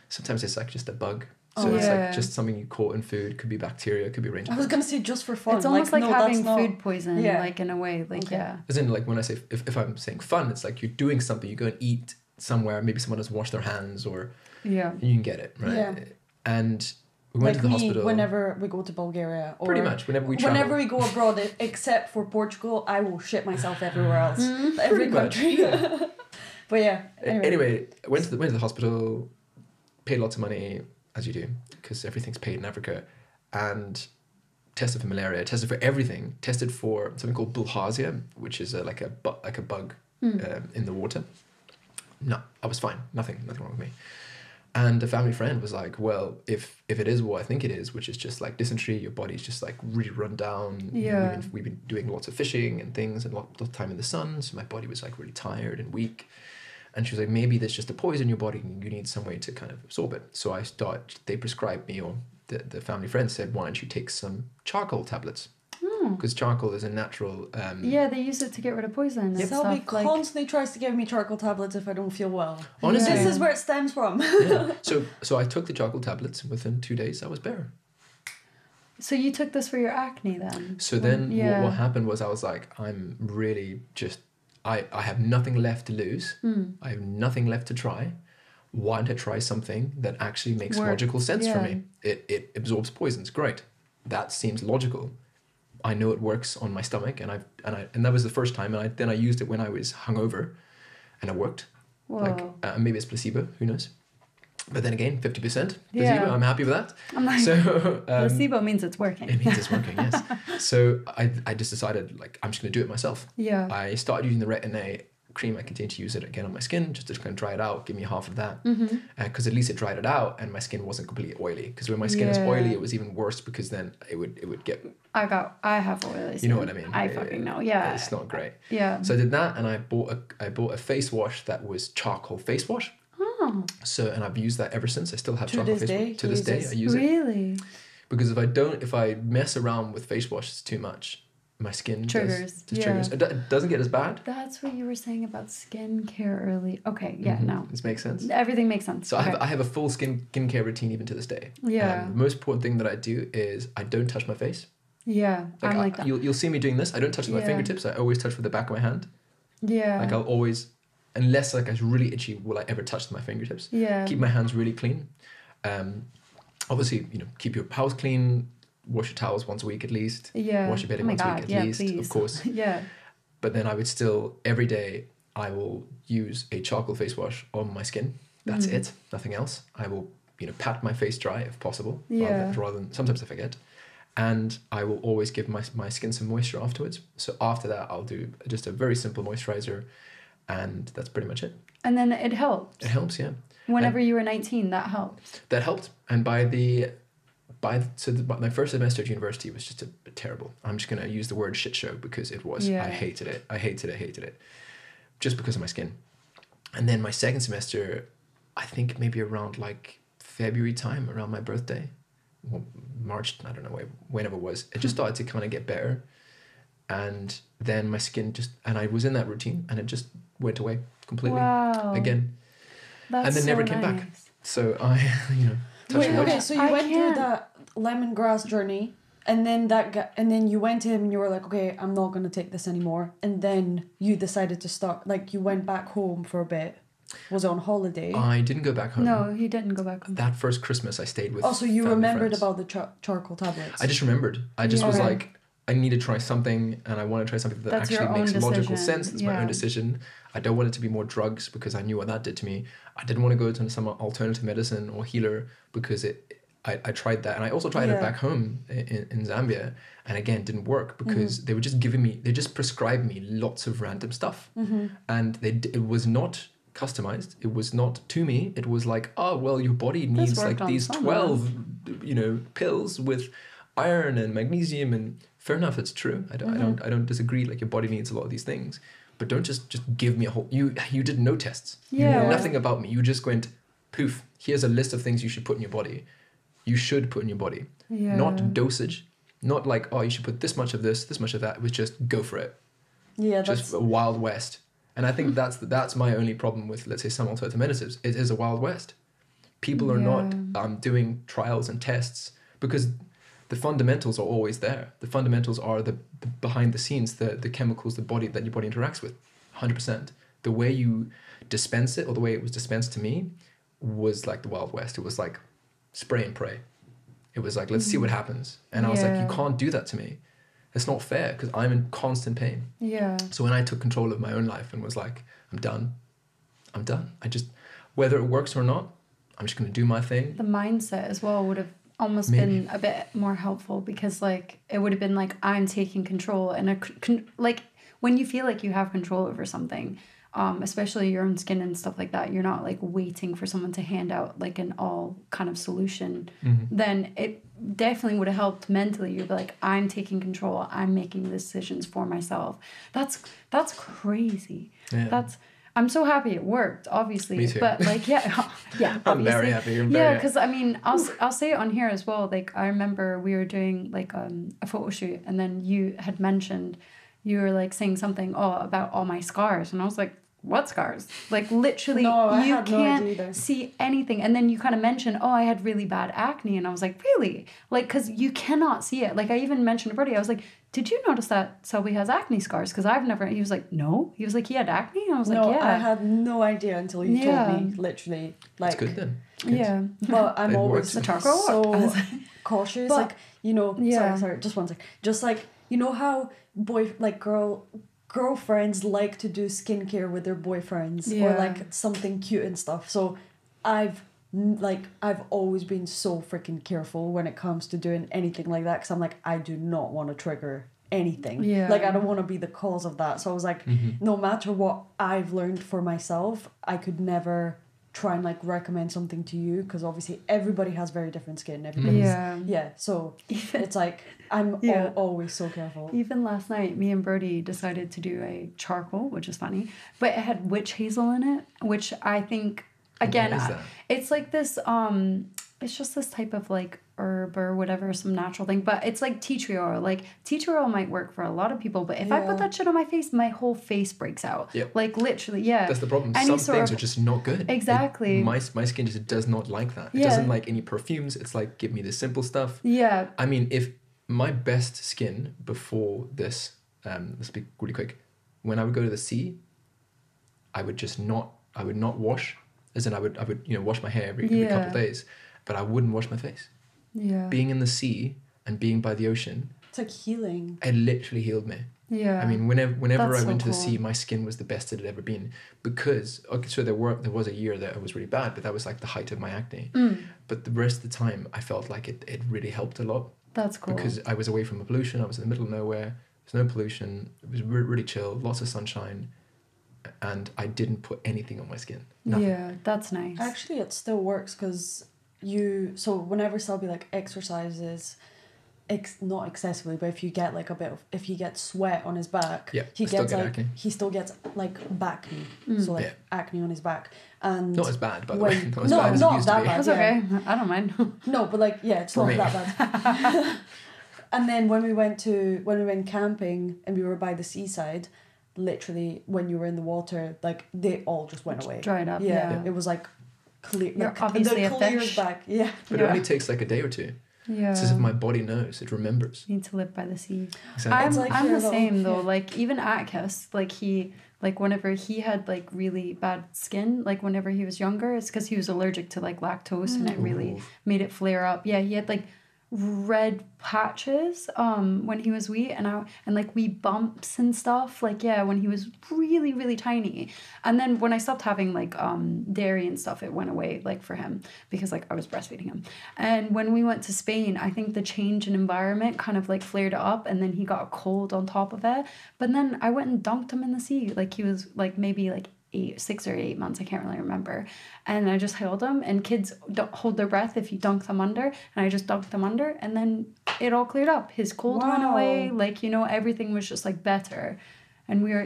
Sometimes it's like just a bug. So it's like just something you caught in food. Could be bacteria, could be a range of I was going to say just for fun. It's almost like having food poison, like in a way. Like, As in, like when I say, if I'm saying fun, it's like you're doing something, you go and eat somewhere, maybe someone doesn't wash their hands or you can get it, right? Yeah. And we went to the hospital. Whenever we go to Bulgaria, or pretty much whenever we travel. Whenever we go abroad, except for Portugal, I will shit myself everywhere else. Every country. But anyway, went to the hospital, paid lots of money, as you do, because everything's paid in Africa, and tested for malaria, tested for everything, tested for something called bilharzia, which is like a bug in the water. No, I was fine. Nothing wrong with me. And a family friend was like, well, if it is what I think it is, which is just like dysentery, your body's just like really run down. Yeah. We've been doing lots of fishing and things and lots of time in the sun. So my body was like really tired and weak. And she was like, maybe there's just a poison in your body and you need some way to kind of absorb it. So they prescribed me, or the family friend said, why don't you take some charcoal tablets? Because charcoal is a natural... they use it to get rid of poison. Yep. Selby constantly tries to give me charcoal tablets if I don't feel well. Honestly. This is where it stems from. So I took the charcoal tablets, and within 2 days I was better. So you took this for your acne then? So then what happened was I was like, I'm really just... I have nothing left to lose. I have nothing left to try. Why don't I try something that actually makes logical sense for me? It absorbs poisons. Great. That seems logical. I know it works on my stomach, and that was the first time, and then I used it when I was hungover, and it worked. Whoa. Like maybe it's placebo, who knows? But then again, 50% placebo. I'm happy with that. I'm like, so placebo means it's working. It means it's working, yes. So I just decided, like, I'm just going to do it myself. Yeah. I started using the Retin-A cream. I continued to use it again on my skin, just to kind of dry it out, give me half of that, because at least it dried it out and my skin wasn't completely oily. Because when my skin is oily, it was even worse, because then it would get... I have oily skin. You know what I mean? I fucking know. Yeah, it's not great. Yeah. So I did that, and I bought a face wash that was charcoal face wash. Oh. So, and I've used that ever since. I still have charcoal face wash. To this day, I use it. Really? Because if I mess around with face washes too much, my skin triggers. It doesn't get as bad. That's what you were saying about skincare early. Okay, no. This makes sense. Everything makes sense. So I have a full skincare routine even to this day. Yeah. The most important thing that I do is I don't touch my face. Yeah, I'm like that. You'll see me doing this. I don't touch with my fingertips. I always touch with the back of my hand. Yeah. Like I'll always, unless like I'm really itchy, will I ever touch my fingertips. Yeah. Keep my hands really clean. Obviously, keep your house clean. Wash your towels once a week at least. Yeah. Wash your bedding once a week at least, please. of course. Yeah. But then I would still, every day, I will use a charcoal face wash on my skin. That's it. Nothing else. I will, pat my face dry if possible. Yeah. Rather than, sometimes I forget. And I will always give my skin some moisture afterwards. So after that, I'll do just a very simple moisturizer. And that's pretty much it. And then it helped. It helps, yeah. Whenever you were 19, that helped. That helped. And my first semester at university was just a terrible. I'm just going to use the word shit show because it was. I hated it. I hated it. Just because of my skin. And then my second semester, I think maybe around like February time, around my birthday, well, March, I don't know, whenever it was, it just started to kind of get better. And then my skin and I was in that routine, and it just went away completely again. That's and then never came back. So I, so you went through that lemongrass journey, and then you went to him and you were like, okay, I'm not going to take this anymore. And then you decided to start, like you went back home for a bit. Was it on holiday? I didn't go back home. No, he didn't go back home. That first Christmas I stayed with Also, you remembered friends. about the charcoal tablets. I just remembered. I just was like, I need to try something, and I want to try something that actually makes logical sense. It's my own decision. I don't want it to be more drugs, because I knew what that did to me. I didn't want to go to some alternative medicine or healer, because I tried that. And I also tried it back home in Zambia, and again, it didn't work, because they were just they just prescribed me lots of random stuff. And it was not customized. It was not to me. It was like, oh, well, your body needs like these 12, pills with iron and magnesium, and fair enough, it's true. I don't disagree. Like, your body needs a lot of these things, but don't just give me a whole. You did no tests. You know nothing about me. You just went, poof. Here's a list of things you should put in your body. You should put in your body, not dosage, not like, oh, you should put this much of this much of that. It was just go for it. Yeah, just a Wild West. And I think that's my only problem with, let's say, some alternative medicines. It is a Wild West. People are not doing trials and tests because the fundamentals are always there. The fundamentals are the behind the scenes, the chemicals that your body interacts with, 100%. The way you dispense it, or the way it was dispensed to me, was like the Wild West. It was like spray and pray. It was like, let's see what happens. And I was like, you can't do that to me. It's not fair because I'm in constant pain. Yeah. So when I took control of my own life and was like, I'm done. I just, whether it works or not, I'm just going to do my thing. The mindset as well would have almost been a bit more helpful, because like it would have been like, I'm taking control, and like when you feel like you have control over something, especially your own skin and stuff like that, you're not like waiting for someone to hand out like an all kind of solution. Then it definitely would have helped mentally. You'd be like, I'm taking control, I'm making decisions for myself. That's crazy. I'm so happy it worked, obviously. Me too. But like, yeah, I'm very happy. Because I mean, I'll say it on here as well. Like, I remember we were doing like a photo shoot, and then you had mentioned, you were like saying something about all my scars, and I was like, what scars? Like literally, you can't see anything. And then you kind of mentioned, I had really bad acne, and I was like, really? Like, because you cannot see it. Like, I even mentioned to Brody, I was like, did you notice that Selby has acne scars? Because I've never. He was like, no. He was like, he had acne, and I was like, yeah. I had no idea until you told me. Literally, like. It's good then. Yeah. But I'm always so cautious. But, like, you know. Sorry. Just one sec. Just like, you know how girlfriends like to do skincare with their boyfriends, or like something cute and stuff. So I've always been so freaking careful when it comes to doing anything like that, because I'm like, I do not want to trigger anything. Like, I don't want to be the cause of that. So I was like, no matter what I've learned for myself, I could never try and like recommend something to you, because obviously everybody has very different skin. Everybody's so it's like I'm always so careful. Even last night, me and Birdie decided to do a charcoal, which is funny, but it had witch hazel in it, which I think, again, it's like this it's just this type of like herb or whatever, some natural thing, but it's like tea tree oil. Like, tea tree oil might work for a lot of people, but if I put that shit on my face, my whole face breaks out. Like, literally, that's the problem. Some things are just not good. Exactly. My skin just does not like that. It doesn't like any perfumes. It's like, give me the simple stuff. I mean, if my best skin before this, let's be really quick, when I would go to the sea, I would not wash, as in I would wash my hair every couple of days, but I wouldn't wash my face. Being in the sea and being by the ocean, it's like healing. It literally healed me. I mean, whenever I went to the sea, my skin was the best it had ever been, because there was a year that it was really bad, but that was like the height of my acne. But the rest of the time, I felt like it really helped a lot. That's cool. Because I was away from the pollution. I was in the middle of nowhere. There's no pollution. It was really chill. Lots of sunshine. And I didn't put anything on my skin. Nothing. Yeah, that's nice. Actually, it still works, because whenever Selby like exercises, not excessively, but if you get like if he gets sweat on his back, he still gets like acne, so like acne on his back, and not as bad, by the way. Not as bad as it used to be. That's okay. I don't mind. No, but like it's not that bad. And then when we went camping and we were by the seaside, literally when you were in the water, like they all just went away, dried up. It was like clear. You're obviously a fish. Back. But it only takes like a day or two. It's as if my body knows, it remembers. You need to live by the sea. Exactly. I'm the same though. Like, even Atticus, like whenever he had like really bad skin, like whenever he was younger, it's because he was allergic to like lactose, and it really made it flare up. He had like red patches when he was wee, and like wee bumps and stuff, like when he was really, really tiny. And then when I stopped having like dairy and stuff, it went away, like for him, because like I was breastfeeding him. And when we went to Spain, I think the change in environment kind of like flared it up, and then he got a cold on top of it. But then I went and dunked him in the sea, like he was like maybe like 6 or 8 months, I can't really remember, and I just held him. And kids don't hold their breath if you dunk them under, and I just dunked them under, and then it all cleared up. His cold went away, like everything was just like better. And we were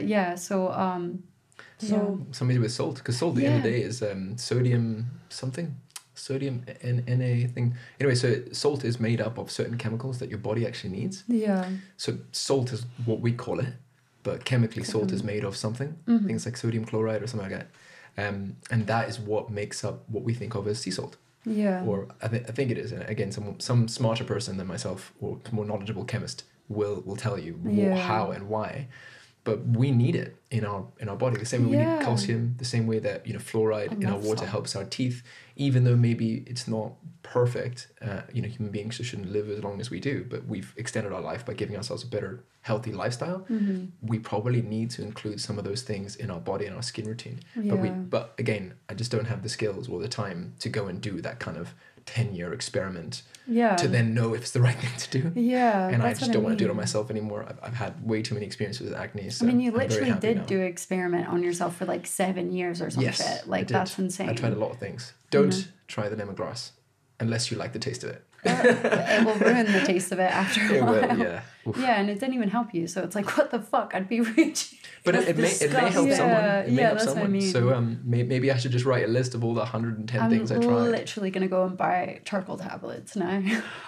somebody with salt, because salt at the end of the day is sodium Na thing. Anyway, so salt is made up of certain chemicals that your body actually needs. So salt is what we call it, but chemically salt is made of something, things like sodium chloride or something like that. And that is what makes up what we think of as sea salt. Yeah. Or I think it is. And again, some smarter person than myself or more knowledgeable chemist will tell you how and why. But we need it in our body. The same way we need calcium, the same way that fluoride in our water helps our teeth. Even though maybe it's not perfect, human beings shouldn't live as long as we do, but we've extended our life by giving ourselves a better, healthy lifestyle. Mm-hmm. We probably need to include some of those things in our body and our skin routine. Yeah. But again, I just don't have the skills or the time to go and do that kind of 10-year experiment to then know if it's the right thing to do. Yeah. And I just don't want to do it on myself anymore. I've had way too many experiences with acne. So I mean, you I'm literally very did do an experiment on yourself for like 7 years or some shit. Like, that's insane. I tried a lot of things. Don't try the lemongrass unless you like the taste of it. It will ruin the taste of it after a while. It will, yeah. Oof. Yeah, and it didn't even help you. So it's like, what the fuck? I'd be reaching. But it may help someone. It may help that's someone. what I mean. So maybe I should just write a list of all the 110 things I tried. I'm literally going to go and buy charcoal tablets now.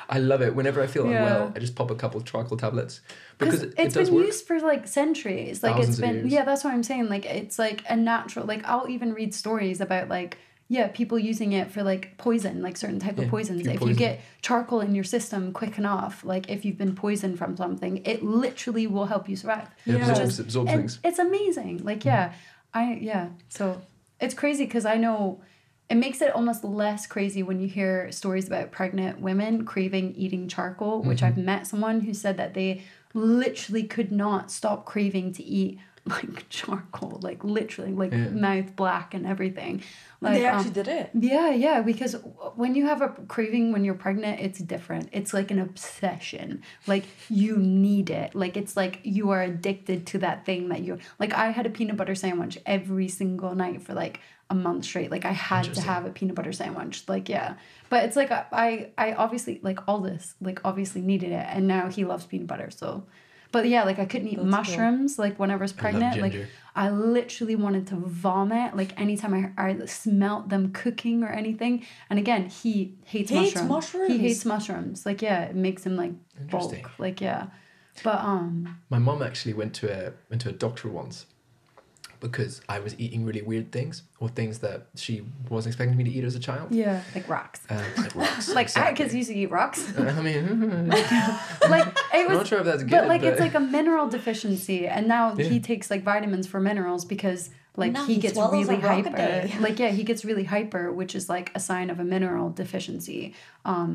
I love it. Whenever I feel unwell, I just pop a couple of charcoal tablets. Because it it's does been work. used for like centuries. Like Thousands of it's been, years. that's what I'm saying. Like it's like a natural, like I'll even read stories about like, people using it for like poison, like certain type of poisons. If you get charcoal in your system quick enough, like if you've been poisoned from something, it literally will help you survive. It absorbs things. It's amazing. Like, so it's crazy because I know it makes it almost less crazy when you hear stories about pregnant women craving eating charcoal, which I've met someone who said that they literally could not stop craving to eat like charcoal, like literally, like mouth black and everything. Like, they actually did it. Yeah, because when you have a craving when you're pregnant, it's different. It's like an obsession. Like you need it. Like it's like you are addicted to that thing that you're like. I had a peanut butter sandwich every single night for like a month straight. Like I had to have a peanut butter sandwich. Like but it's like I obviously like all this like obviously needed it, and now he loves peanut butter. So. But yeah, like I couldn't eat mushrooms like when I was pregnant. Like I literally wanted to vomit like anytime I smelt them cooking or anything. And again, he hates mushrooms. He hates mushrooms. Like it makes him like bulk. Like But my mom actually went to a doctor once because I was eating really weird things or things that she wasn't expecting me to eat as a child. Yeah, like rocks. Like rocks. Like kids used to eat rocks. I mean, like it was. I'm not sure if that's good. But like it's like a mineral deficiency, and now he takes like vitamins for minerals because like he gets really hyper. Like he gets really hyper, which is like a sign of a mineral deficiency.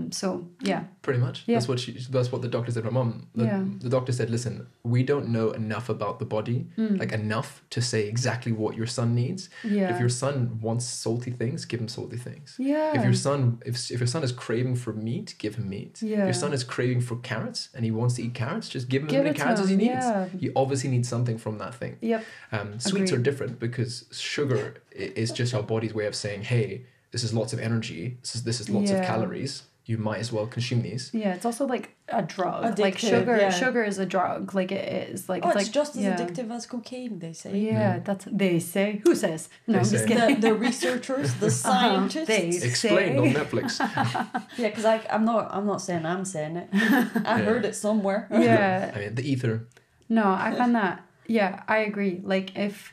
So yeah. Pretty much. Yeah. That's what the doctor said to my mum. The doctor said, listen, we don't know enough about the body, like enough to say exactly what your son needs. Yeah. If your son wants salty things, give him salty things. Yeah. If your son is craving for meat, give him meat. Yeah. If your son is craving for carrots and he wants to eat carrots, just give him as many carrots as he needs. Yeah. He obviously needs something from that thing. Yep. Sweets are different because sugar is just our body's way of saying, hey, this is lots of energy. This is lots of calories. You might as well consume these. Yeah, it's also like a drug. Addictive, like sugar is a drug. Like it is like it's just as addictive as cocaine, they say. Yeah, that's they say. Who says? No, I'm just kidding. The researchers, the scientists. They explained on Netflix. Yeah, because I'm not saying I'm saying it. I heard it somewhere. Yeah. I mean the ether. No, I find that. Yeah, I agree. Like if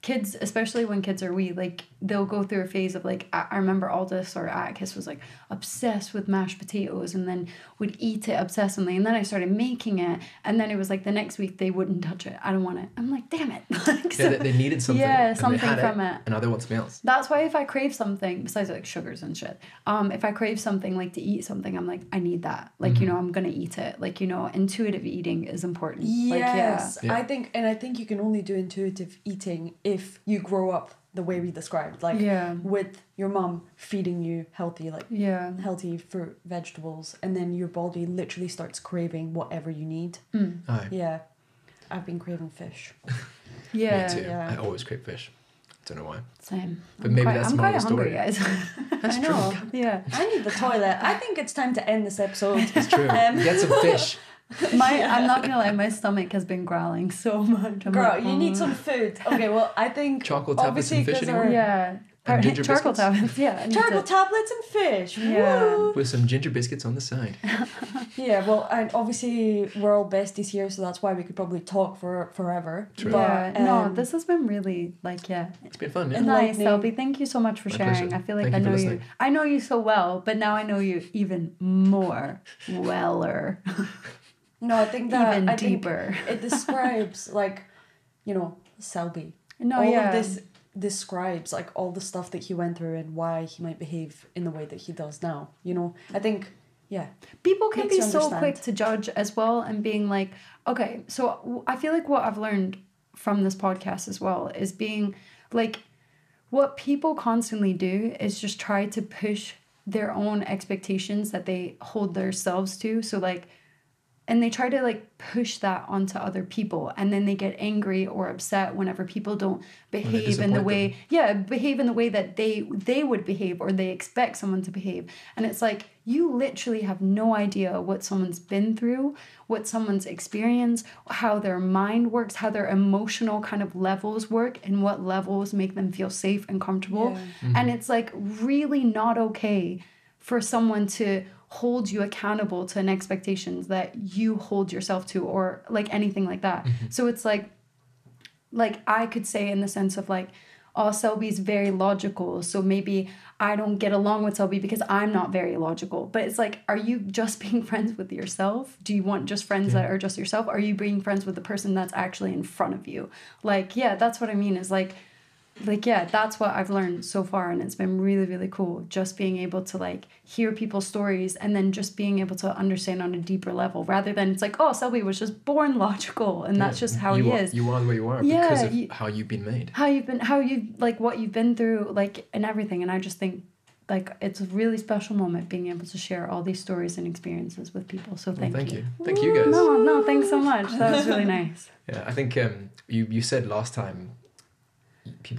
kids, especially when kids are wee, like they'll go through a phase of like I remember Aldous or Atticus was like obsessed with mashed potatoes and then would eat it obsessively, and then I started making it, and then it was like the next week they wouldn't touch it. I don't want it. I'm like, damn it. They needed something. Yeah, something from it. And now they want something else. That's why if I crave something besides like sugars and shit, if I crave something like to eat something, I'm like I need that. Like I'm gonna eat it. Like intuitive eating is important. Yes, like, I think you can only do intuitive eating if you grow up the way we described, like with your mom feeding you healthy fruit, vegetables, and then your body literally starts craving whatever you need. Yeah, I've been craving fish. Me too. Yeah. I always crave fish. Don't know why. Same. But maybe that's more of the story. Guys. That's true. Yeah. I need the toilet. I think it's time to end this episode. It's true. Get some fish. I'm not gonna lie, my stomach has been growling so much. Girl, you need some food. Okay, well I think chocolate tablets and fish anymore. And ginger charcoal biscuits. tablets. Yeah, Charcoal tablets and fish. Yeah. Woo! With some ginger biscuits on the side. Yeah, well, and obviously we're all besties here, so that's why we could probably talk for forever. True. But, no, this has been really like It's been fun, yeah. nice, enlightening. Selby. Thank you so much for My sharing. pleasure. I feel like Thank I you for know you. listening. I know you so well, but now I know you even more weller, No, I think that even I think deeper. it describes like, you know, Selby. No, All yeah. of this describes like all the stuff that he went through and why he might behave in the way that he does now. You know, I think, yeah. People can Makes be you so understand. quick to judge as well and being like, okay, so I feel like what I've learned from this podcast as well is being like, what people constantly do is just try to push their own expectations that they hold themselves to. So like, and they try to like push that onto other people, and then they get angry or upset whenever people don't behave in the way behave in the way that they would behave or they expect someone to behave. And it's like, you literally have no idea what someone's been through, what someone's experienced, how their mind works, how their emotional kind of levels work, and what levels make them feel safe and comfortable. Yeah. And it's like really not okay for someone to hold you accountable to an expectations that you hold yourself to, or like anything like that. So it's like I could say in the sense of like, oh, Selby's very logical, so maybe I don't get along with Selby because I'm not very logical. But it's like, are you just being friends with yourself? Do you want just friends that are just yourself? Are you being friends with the person that's actually in front of you? Like, yeah, that's what I mean is like, yeah, that's what I've learned so far, and it's been really, really cool just being able to like hear people's stories and then just being able to understand on a deeper level, rather than it's like, oh, Selby was just born logical and that's just how he is. You are the way you are because of how you've been made. How you like what you've been through, like, and everything. And I just think like it's a really special moment being able to share all these stories and experiences with people. So thank you. Thank you guys. No, thanks so much. That was really nice. Yeah, I think you said last time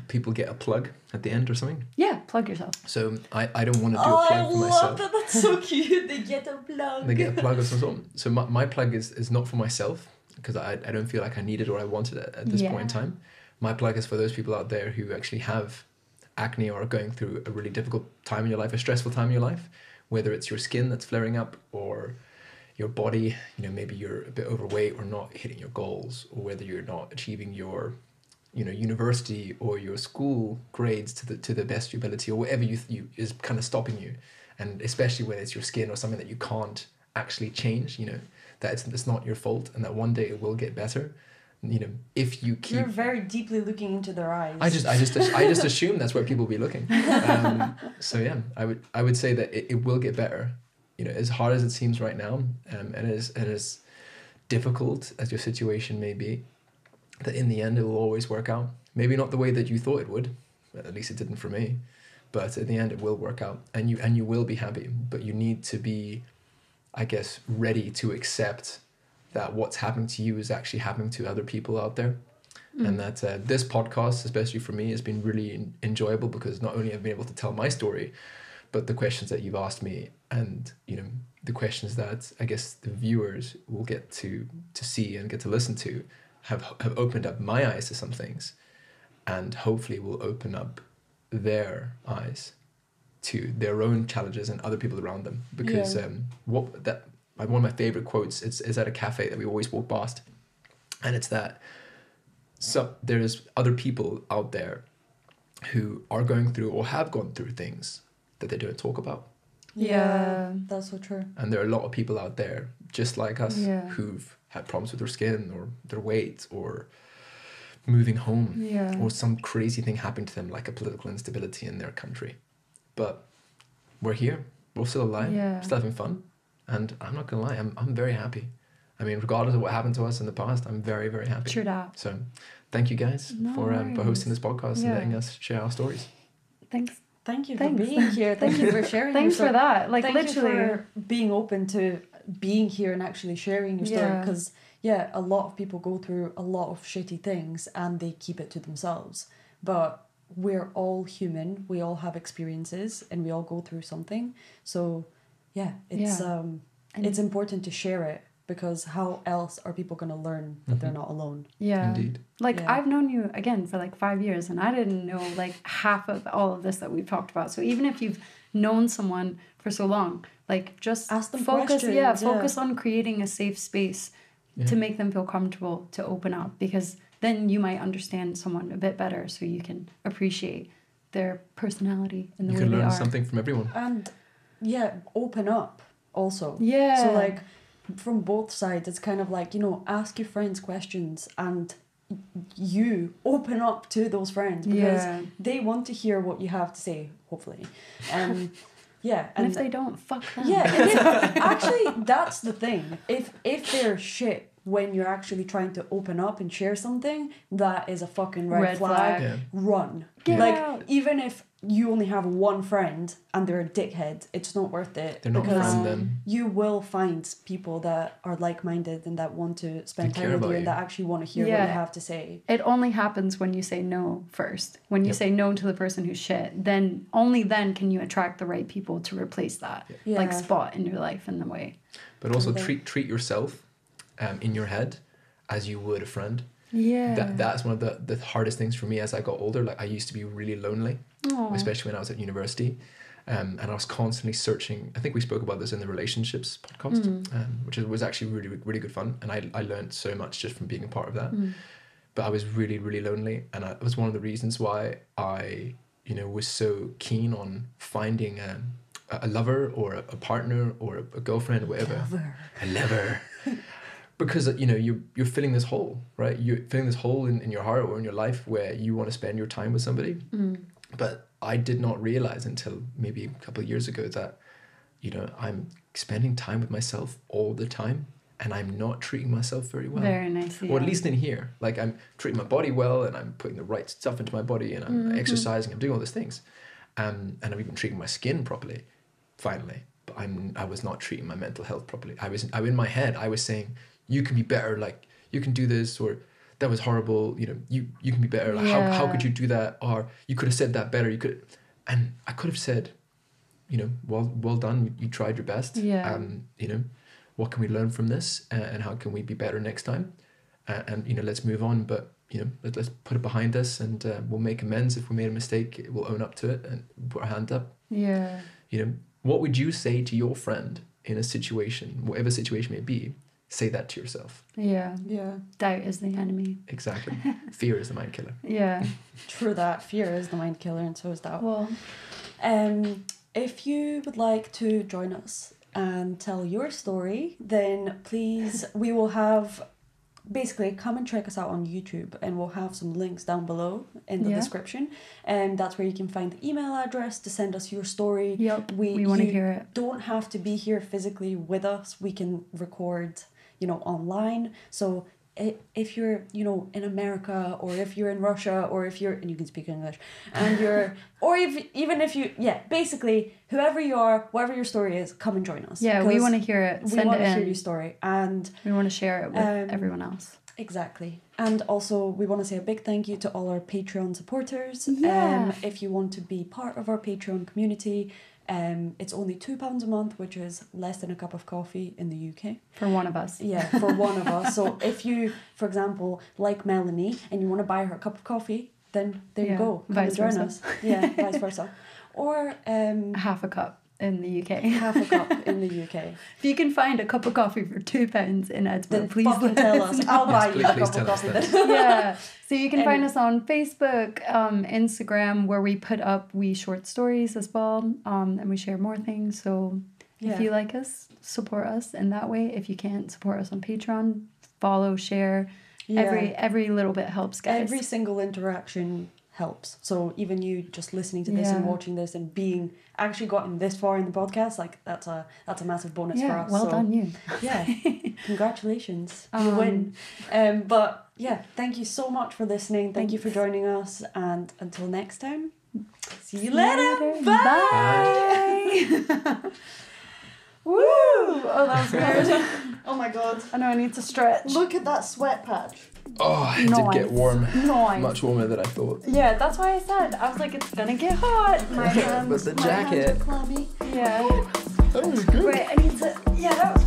people get a plug at the end or something. Yeah, plug yourself. So I don't want to do a plug for myself. That. That's so cute. They get a plug. They get a plug of some sort. So my plug is not for myself, because I don't feel like I need it or I want it at this point in time. My plug is for those people out there who actually have acne or are going through a really difficult time in your life, a stressful time in your life, whether it's your skin that's flaring up or your body, maybe you're a bit overweight or not hitting your goals, or whether you're not achieving your university or your school grades to the best of your ability, or whatever you is kind of stopping you. And especially when it's your skin or something that you can't actually change, that it's not your fault, and that one day it will get better. If you keep... You're very deeply looking into their eyes. I just assume that's where people will be looking. So yeah, I would say that it will get better. As hard as it seems right now, and as difficult as your situation may be, that in the end it will always work out. Maybe not the way that you thought it would, at least it didn't for me, but in the end it will work out, and you will be happy. But you need to be, I guess, ready to accept that what's happening to you is actually happening to other people out there. And that this podcast, especially for me, has been really enjoyable, because not only have I been able to tell my story, but the questions that you've asked me, and the questions that I guess the viewers will get to see and get to listen to have opened up my eyes to some things, and hopefully will open up their eyes to their own challenges and other people around them. Because one of my favorite quotes is at a cafe that we always walk past, and it's that there's other people out there who are going through or have gone through things that they don't talk about. Yeah, that's so true. And there are a lot of people out there just like us who've had problems with their skin or their weight or moving home or some crazy thing happened to them, like a political instability in their country. But we're here, we're still alive, still having fun, and I'm not gonna lie, I'm very happy. I mean, regardless of what happened to us in the past, I'm very, very happy. True that. So thank you guys for hosting this podcast and letting us share our stories. Thanks. Thank you for being here. Thank you for sharing Thanks your story. for that. Like, Thank literally. you for being open to being here and actually sharing your story. Because, a lot of people go through a lot of shitty things and they keep it to themselves. But we're all human. We all have experiences and we all go through something. So, it's important to share it. because how else are people going to learn that they're not alone? Yeah. Indeed. Like, I've known you, again, for like 5 years, and I didn't know like half of all of this that we've talked about. So even if you've known someone for so long, like, just ask them focus, questions. Focus on creating a safe space to make them feel comfortable to open up, because then you might understand someone a bit better, so you can appreciate their personality and the way they are. You can learn something from everyone. And open up also. Yeah. So like from both sides, it's kind of like, you know, ask your friends questions and you open up to those friends, because they want to hear what you have to say, hopefully. And if they don't, fuck them. Yeah, and actually that's the thing. If they're shit when you're actually trying to open up and share something, that is a fucking red flag. Yeah. Run. Get like out. even if you only have one friend and they're a dickhead, it's not worth it. They're not a friend then. You will find people that are like-minded and that want to spend They time care with you about and you. that actually want to hear what you have to say. It only happens when you say no first. When you say no to the person who's shit, then only then can you attract the right people to replace that like spot in your life in the way. But also treat yourself in your head as you would a friend. Yeah. That's one of the hardest things for me as I got older. Like, I used to be really lonely, especially when I was at university. And I was constantly searching. I think we spoke about this in the relationships podcast, which was actually really, really good fun. And I learned so much just from being a part of that. But I was really, really lonely. And it was one of the reasons why I, you know, was so keen on finding a lover or a partner or a girlfriend or whatever. A lover. Because, you know, you're filling this hole, right? You're filling this hole in your heart or in your life where you want to spend your time with somebody. But I did not realize until maybe a couple of years ago that, you know, I'm spending time with myself all the time and I'm not treating myself very well. Very nice. Yeah. Or at least in here. Like, I'm treating my body well and I'm putting the right stuff into my body and I'm exercising, I'm doing all these things. And I'm even treating my skin properly, finally. But I was not treating my mental health properly. I in my head, I was saying, you can be better, like, you can do this, or that was horrible, you know, you can be better, like, how could you do that, or you could have said that better, and I could have said, you know, well done, you tried your best, you know, what can we learn from this, and how can we be better next time, and you know, let's move on, but you know, let's put it behind us, and we'll make amends if we made a mistake, we'll own up to it and put our hand up. You know, what would you say to your friend in a situation, whatever situation may be? Say that to yourself. Yeah. Doubt is the enemy. Exactly. Fear is the mind killer. Yeah. True that. Fear is the mind killer, and so is doubt. Well, if you would like to join us and tell your story, then please, we will have, basically, come and check us out on YouTube, and we'll have some links down below in the description. And that's where you can find the email address to send us your story. Yep. We want to hear it. Don't have to be here physically with us. We can record, you know, online. So if you're, you know, in America, or if you're in Russia, or if you're, and you can speak English, and you're, or even if you, basically, whoever you are, whatever your story is, come and join us. Yeah, we want to hear it. We want to hear your story, and we want to share it with everyone else. Exactly. And also, we want to say a big thank you to all our Patreon supporters. If you want to be part of our Patreon community, it's only £2 a month, which is less than a cup of coffee in the UK. For one of us. Yeah, for one of us. So if you, for example, like Melanie and you want to buy her a cup of coffee, then there you go. Come and join us. Yeah, vice versa. Or half a cup in the UK. Half a cup in the UK. If you can find a cup of coffee for £2 in Edinburgh, then please fucking tell us. I'll buy you a cup of coffee then. Yeah. So you can find us on Facebook, Instagram, where we put up short stories as well, and we share more things. So if you like us, support us in that way. If you can't, support us on Patreon. Follow, share. Every little bit helps, guys. Every single interaction helps. So even you just listening to this and watching this and being actually gotten this far in the podcast, like that's a massive bonus for us. Well done, you. Yeah. Congratulations. You win. But yeah, thank you so much for listening. Thank you for joining us, and until next time, see you later. Bye. Woo! Oh, that was good. Oh my god. I know I need to stretch. Look at that sweat patch. Oh, it did get warm. Nice. Much warmer than I thought. Yeah, that's why I said. I was like, it's gonna get hot. My hands, But the jacket. my hands are clammy. Yeah. That was good. Wait, I need to. Yeah, that was